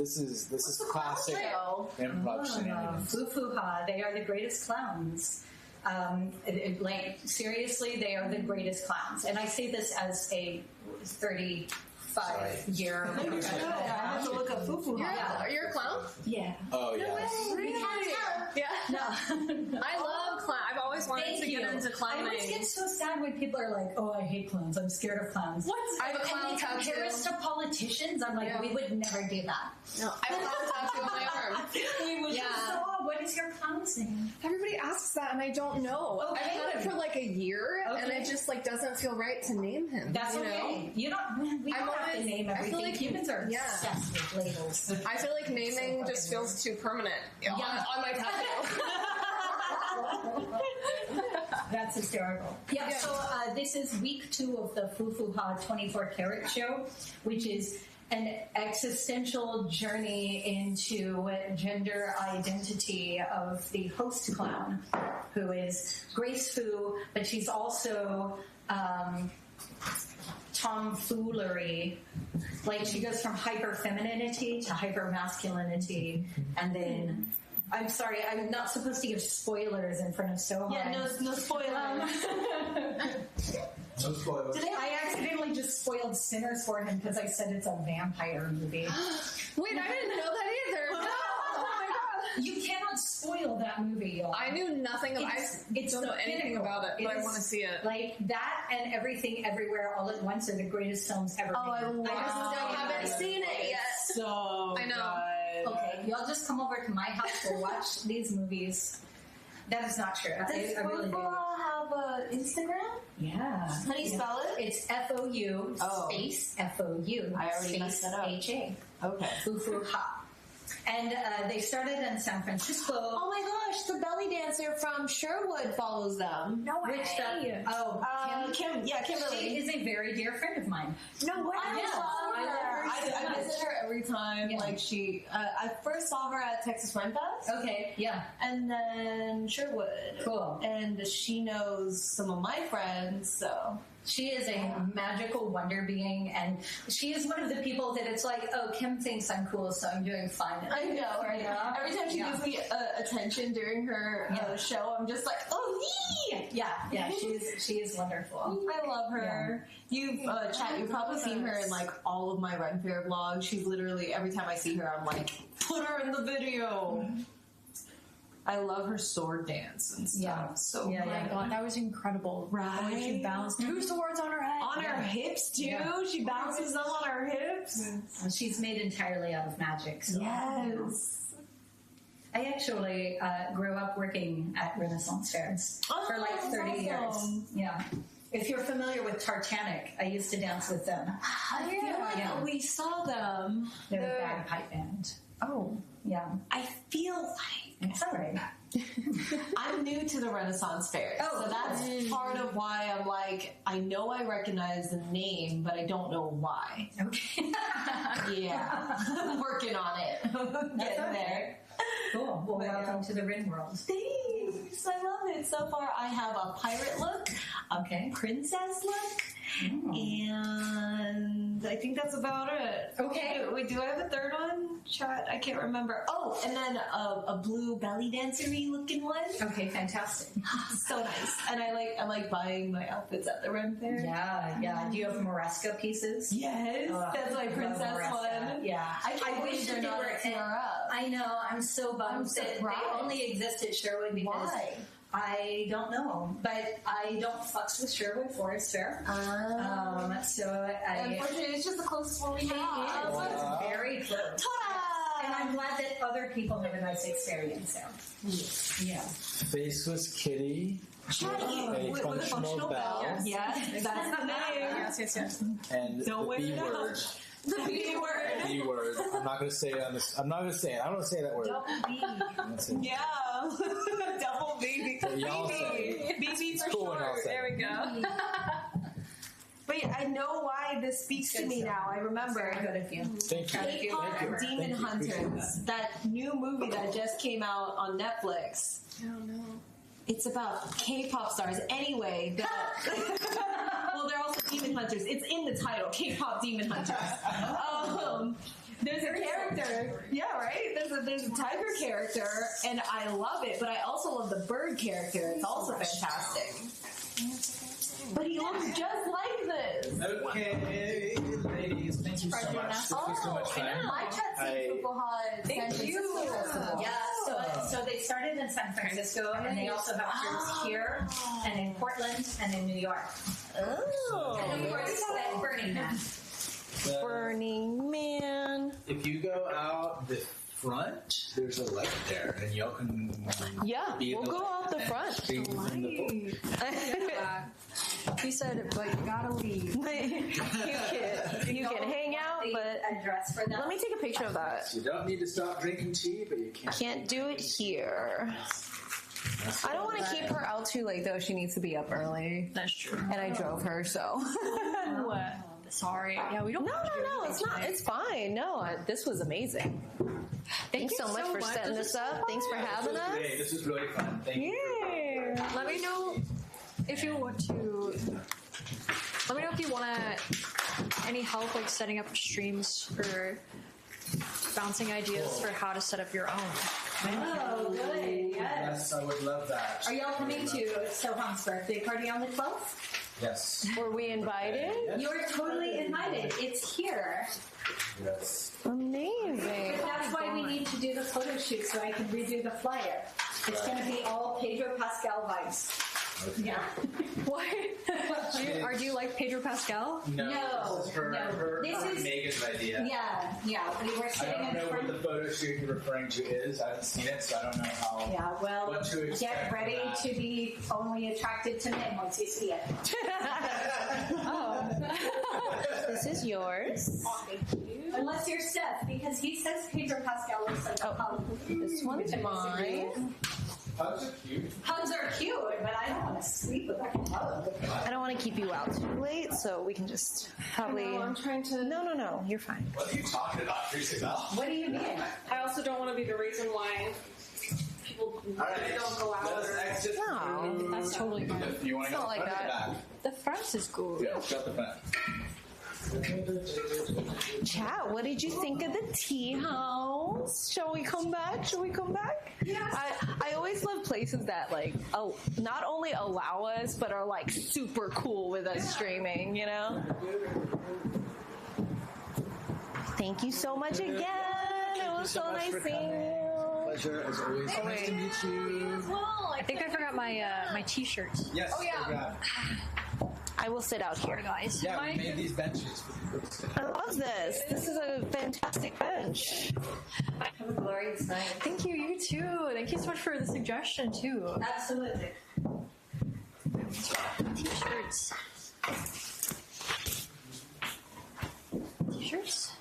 classic improv shenanigans. Foo-foo-ha. They are the greatest clowns. Seriously, they are the greatest clowns. And I say this as a 35-year. I have to look up foo-foo-ha. You're a clown? Yeah. Oh, yes. Yeah. No. I love clown. I've always wanted to get into I clowning. always get so sad when people are like, "Oh, I hate clowns. I'm scared of clowns." What? I have a clown and they compare tattoo. us to politicians. I'm like, we would never do that. No, I have a clown tattoo on my arm. We would. Yeah. So, what is your clown's name? Everybody asks that, and I don't know. Okay. I've had it for like a year, and it just doesn't feel right to name him. That's you okay. know? You don't. We don't have to name I feel everything. like Humans are obsessed with labels. I feel like naming just feels too permanent on my tattoo. That's hysterical. Yeah, so this is week 2 of the Foo-Foo-Ha 24 Karat show, which is an existential journey into gender identity of the host clown, who is Grace Fu, but she's also tomfoolery. Like, she goes from hyper femininity to hyper masculinity, and then I'm sorry, I'm not supposed to give spoilers in front of Sohan. Yeah, no spoilers. No spoilers. I accidentally just spoiled Sinners for him because I said it's a vampire movie. Wait, I didn't know that either. No. Oh my god. You cannot spoil that movie, y'all. I knew nothing about it. I don't know anything about it, but I want to see it. Like, that and Everything Everywhere All at Once are the greatest films ever made. I love I still haven't seen it yet. So I know. good. Okay, y'all just come over to my house. We'll watch these movies. That is not true. Does I really do. Foo-Foo-Ha have Instagram? Yeah. How do you spell it? It's FOU Oh. space FOU I already messed space that up. HA. Okay. Foo-Foo-Ha. And they started in San Francisco. Oh my gosh, the belly dancer from Sherwood follows them. No way. Kimberly. She is a very dear friend of mine. No way. I visit her every time. Yeah. Like I first saw her at Texas Run Fest. Okay, yeah. And then Sherwood. Cool. And she knows some of my friends, so. She is a magical wonder being, and she is one of the people that it's like, oh, Kim thinks I'm cool, so I'm doing fine. I know. Right? Every time she gives me attention during her show, I'm just like, oh, yee! Yeah, she is wonderful. I love her. You've probably seen her in like all of my Ren Fair vlogs. She's literally, every time I see her, I'm like, put her in the video. I love her sword dance and stuff. Yeah. So Oh my god, that was incredible. Right? The way she balanced 2 swords on her head. On her hips too. Yeah. She balances them on her hips. And she's made entirely out of magic. So. Yes. I actually grew up working at Renaissance fairs for like 30 years. Yeah. If you're familiar with Tartanic, I used to dance with them. I feel like we saw them. They're a bagpipe band. Oh, Yeah. I feel like It's all right. I'm new to the Renaissance fairs, so that's part of why I'm like, I know I recognize the name, but I don't know why. Okay. Yeah, I'm working on it. Getting there. Cool. Well, welcome to the Rin world. Thanks. I love it. So far, I have a pirate look, a princess look, and I think that's about it. Okay. Wait, do I have a third one? Chat, I can't remember. Oh, and then a blue belly dancery looking one. Okay, fantastic. So nice. And I like buying my outfits at the Ren Fair. Yeah. Do you have Moresca pieces? Yes, that's my princess one. Yeah. I wish that they were at TRF. I know. I'm so bummed that they only exist at Sherwood because Why? I don't know, but I don't fucks with Sherwood Forest Fair. So Unfortunately, it's just the closest one we have. it's very close. Ta-da! And I'm glad that other people have a nice experience there. Yeah. Faceless Kitty. Chatty with a functional bell. Yes, that's the name. Yes. And Don't the wait B it out. word. The B word. B word. I'm not going to say it on this. I'm not going to say it. I don't want to say that word. That's it. Yeah. Double B. What y'all say. BB for cool when y'all short. say There we go. But I know why this speaks to me now. I remember. Very good of you. Thank you. K-pop Thank you. Demon Hunters. That new movie that just came out on Netflix. I don't know. It's about K-pop stars. Anyway, well, they're also demon hunters. It's in the title, K-pop Demon Hunters. There's a character. Yeah, right? There's a tiger character, and I love it, but I also love the bird character. It's also fantastic. But he looks just like this. Okay, ladies, thank you so much. This was so much fun. My chat said Fukuoka San Francisco Festival. Yeah, so they started in San Francisco, and they also have tours here, and in Portland, and in New York. Oh. And of course, at Burning Man. Burning Man. If you go out the front, there's a light there, and y'all can be in we'll the go light out the front. and be in the book. He said, but you gotta leave. You can hang out, but Address for them. let me take a picture of that. You don't need to stop drinking tea, but you can't. Can't do it here. I don't want to keep her out too late though. She needs to be up early. That's true. And I drove her, so. Sorry. Yeah, we don't. No, it's not. It's fine. No, this was amazing. Thanks so much for setting this up. Thanks for having us. This is really fun. Thank you. Yeah. Let me know if you want to. Let me know if you want any help, like setting up streams or bouncing ideas for how to set up your own. Oh, good. Yes. Yes, I would love that. Are y'all coming to Sohan's birthday party on the 12th? Yes. Were we invited? You're totally invited. It's here. Yes. Amazing. But that's why we need to do the photo shoot so I can redo the flyer. It's going to be all Pedro Pascal vibes. Yeah. What? Do you like Pedro Pascal? No. This is her This is Megan's idea. Yeah. We were I sitting don't in know front. what the photo shoot you're referring to is. I haven't seen it, so I don't know how. Yeah, well, what to expect get ready from that. to be only attracted to men once you see it. This is yours. Unless you're Seth, because he says Pedro Pascal looks like a hug. This one's mine. Hugs are cute. Hugs are cute, but I don't want to sleep with a hug. I don't want to keep you out too late, so we can just probably. I'm trying to. No, you're fine. What are you talking about, Isabel? What do you mean? I also don't want to be the reason why people don't go out. Let's exit. No, That's totally fine. You want to go not like front or that. back? The front is cool. Yeah, shut the front. Chat, what did you think of the tea house? Shall we come back? Yes. I always love places that like not only allow us but are like super cool with us streaming, you know? Thank you so much again. It was so nice seeing you. Pleasure as always. Nice to meet you. I think I forgot my t-shirt. Yes. Oh yeah. I will sit out here, guys. Yeah, we made these benches. I love this. This is a fantastic bench. Have a glorious night. Thank you, you too. Thank you so much for the suggestion too. Absolutely. T-shirts. T-shirts.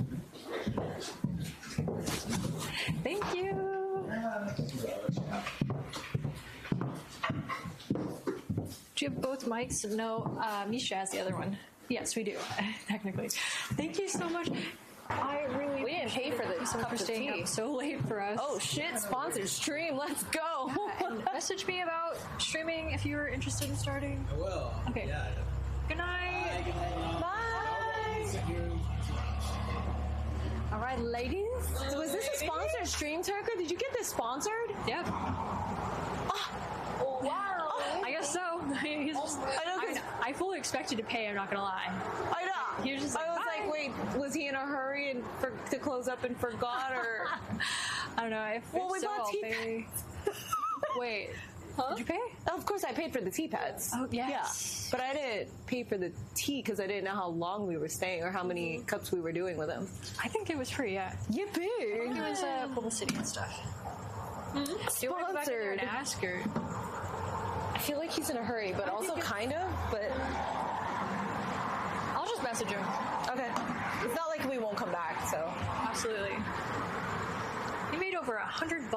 Thank you. Do you have both mics? No, Misha has the other one. Yes, we do, technically. Thank you so much. I really We didn't pay for the so much cup for of staying tea. up so late for us. Oh shit, sponsored stream. Let's go. And message me about streaming if you're interested in starting. I will. Okay. Yeah. Good night. Bye. All right, ladies. So was this a sponsored stream, Turka? Did you get this sponsored? Yep. Oh, wow. I guess so. I fully expected to pay, I'm not gonna lie. I know. He was just like, I was bye. like, wait, was he in a hurry and to close up and forgot, or? I don't know. If Well, we so, bought I'll tea pay. Wait. Did you pay? Of course, I paid for the tea pads. Oh, yes. Yeah, but I didn't pay for the tea because I didn't know how long we were staying or how many cups we were doing with them. I think it was free, yeah. Yippee! I think it was publicity and stuff. Do you want to go back in there and ask, or? I feel like he's in a hurry, but also kind of, but... I'll just message him. Okay. It's not like we won't come back, so... Absolutely. He made over $100.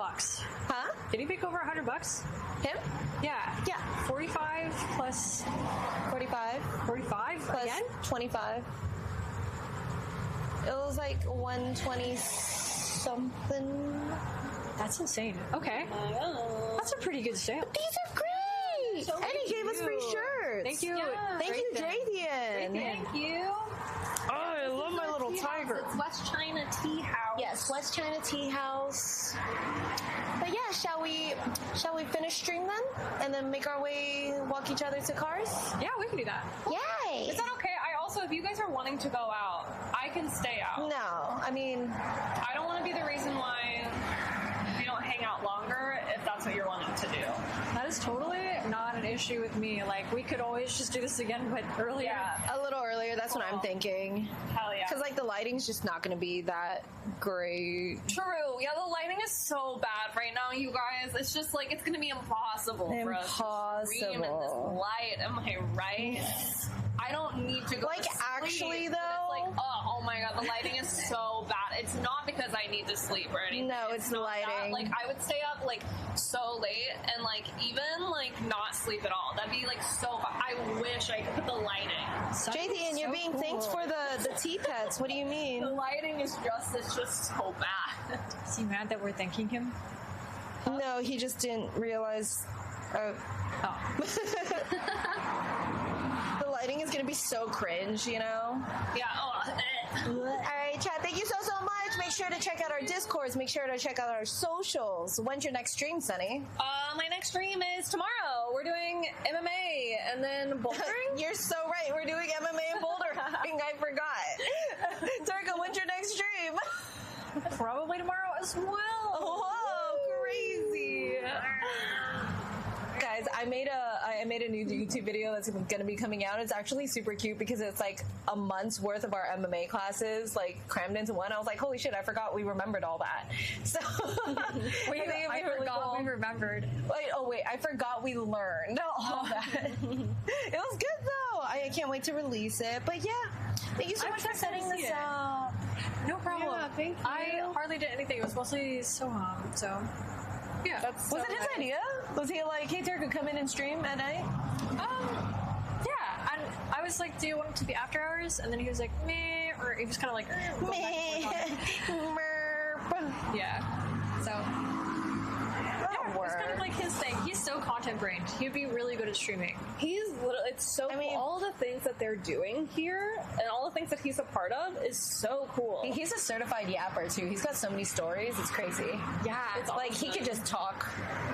Huh? Did he make over $100? Him? Yeah. Yeah. 45 plus 45. 45 Plus again? 25. It was like 120 something. That's insane. Okay. That's a pretty good sale. These are great! And he gave us free shirts. Thank you. Yeah. Thank you, Draythian. Thank you. Oh, I love my little tiger. It's West China Tea House. Yes, West China Tea House. But yeah, shall we finish stream then? And then make our way, walk each other to cars? Yeah, we can do that. Yay! Is that okay? I also, if you guys are wanting to go out, I can stay out. No, I mean... I don't want to be the reason why we don't hang out longer if that's what you're wanting to do. That is totally not an issue with me. Like, we could always just do this again, but earlier. Yeah. A little earlier, that's what I'm thinking. Hell yeah. Because, like, the lighting's just not going to be that great. True. Yeah, the lighting is so bad right now, you guys. It's just like, it's going to be impossible for us to stream in this light. Am I right? I don't need to go Like, to sleep, actually, but though- It's like, oh my god, the lighting is so bad. It's not because I need to sleep or anything. No, it's the not that. lighting. Like, I would stay up, like, so late and, like, even, like, not sleep at all. That'd be, like, so fun. I wish I could put the lighting. JD, and you're being thanked for the tea pets. What do you mean? The lighting is just, it's just so bad. Is he mad that we're thanking him? No, he just didn't realize. Oh. The lighting is gonna be so cringe, you know? Yeah, Alright, chat, thank you so much. Make sure to check out our Discords. Make sure to check out our socials. When's your next stream, Sunny? my next stream is tomorrow. We're doing MMA and then bouldering. You're so right. We're doing MMA and bouldering. I forgot. Turka, when's your next stream? Probably tomorrow as well. Whoa, crazy. Guys, I made made a new YouTube video that's going to be coming out. It's actually super cute because it's like a month's worth of our MMA classes like crammed into one. I was like, holy shit, I forgot we remembered all that. So I forgot we remembered. Wait, I forgot we learned all that. It was good though. I can't wait to release it. But yeah, thank you so much for setting this up. No problem. Yeah, thank you. I hardly did anything. It was mostly Soham, so yeah. Was it his idea? Was he like, hey, Turk, come in and stream at night? Yeah, and I was like, do you want it to be after hours? And then he was like, meh, or he was kind of like, Meh. yeah. So That'll it's kind of work. like his thing. He's so content brained. He'd be really good at streaming. He's literally, it's so cool. All the things that they're doing here and all the things that he's a part of is so cool. He's a certified yapper too. He's got so many stories. It's crazy. Yeah, It's like he could just talk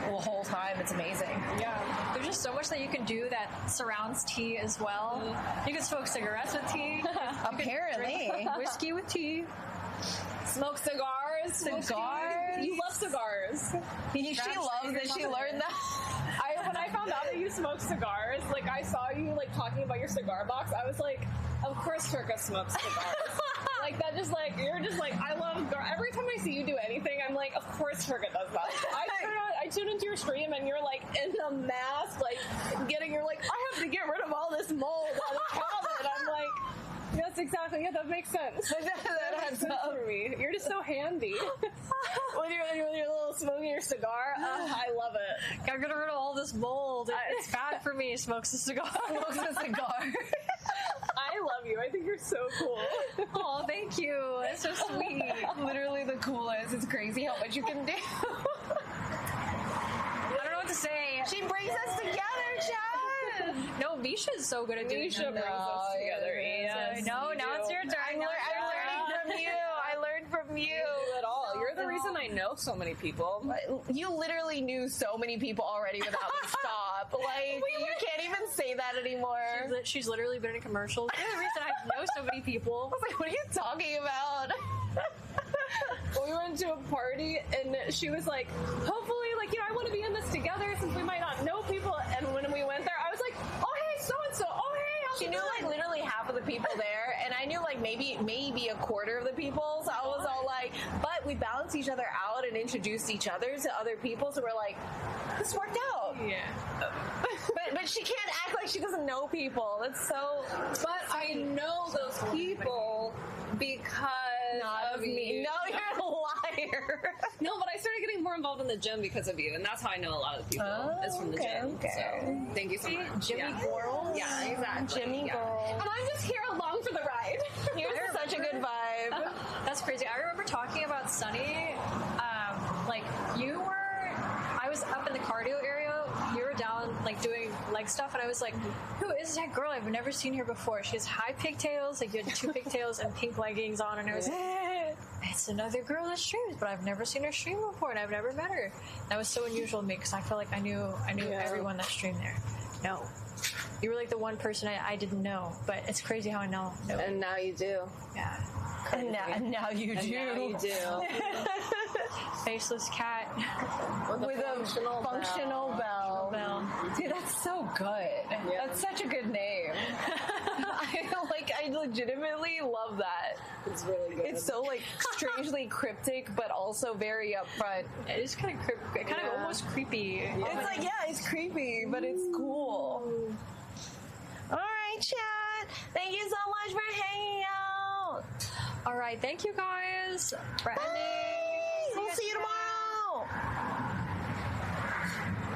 the whole time. It's amazing. yeah. There's just so much that you can do that surrounds tea as well. You can smoke cigarettes with tea. Apparently. Whiskey with tea. Smoke cigars. You love cigars. She loves that she learned that. When I found out that you smoke cigars, like I saw you like talking about your cigar box, I was like, of course Turka smokes cigars. Like that just like, you're just like, I love cigar. Every time I see you do anything, I'm like, of course Turka does that. I tune into your stream and you're like in a mask, like you're like, I have to get rid of all this mold on the cabinet. I'm like, yes, exactly. Yeah, that makes sense. That makes sense for me. You're just so handy. When you're little smoking your cigar, I love it. Gotta get rid of all this mold. It's bad for me. Smokes a cigar. Smokes a cigar. I love you. I think you're so cool. Oh, thank you. That's so sweet. Literally the coolest. It's crazy how much you can do. I don't know what to say. She brings us together, Chad. No, Misha's so good at doing Misha that. brings us together. Yes, now it's your turn. I'm learning from you. I learned from you. At all. You're the reason I know so many people. You literally knew so many people already without me. Stop. Like, you can't even say that anymore. She's literally been in commercials. You're the reason I know so many people. I was like, what are you talking about? We went to a party and she was like, hopefully, like, I want to be in this together since we might not know people. And when we went there, I was like, oh, hey, so-and-so. Oh, hey, how's She knew like literally half of the people there, and I knew like maybe a quarter of the people. So I was all like, but we balanced each other out and introduced each other to other people. So we're like, this worked out. Yeah. But she can't act like she doesn't know people. That's so. But I know those people because Not of me. No, you're a liar. No, but I started getting more involved in the gym because of you, and that's how I know a lot of the people. It's from the gym. Okay. So thank you so much. Jimmy Girl. Yeah, exactly. Jimmy Girl. And I'm just here along for the ride. You're such a good vibe. That's crazy. I remember talking about Sunny. Like I was up in the cardio area. You were down like doing leg stuff, and I was like, "Who is that girl? I've never seen her before. She has high pigtails. Like you had 2 pigtails and pink leggings on." And I was like, "It's another girl that streams, but I've never seen her stream before, and I've never met her." That was so unusual to me because I felt like I knew everyone that streamed there. No. You were like the one person I didn't know, but it's crazy how I know. And now you do. Yeah. And now you do. Now you do. Faceless cat. With a functional bell. Dude, that's so good. Yeah. That's such a good name. I legitimately love that. It's really good. It's so like strangely cryptic, but also very upfront. It is kind of almost creepy. It's like, yeah, it's creepy, but it's cool. All right, chat. Thank you so much for hanging out. All right, thank you guys for ending. We'll see you tomorrow.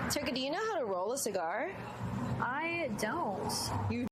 Turka, do you know how to roll a cigar? I don't. You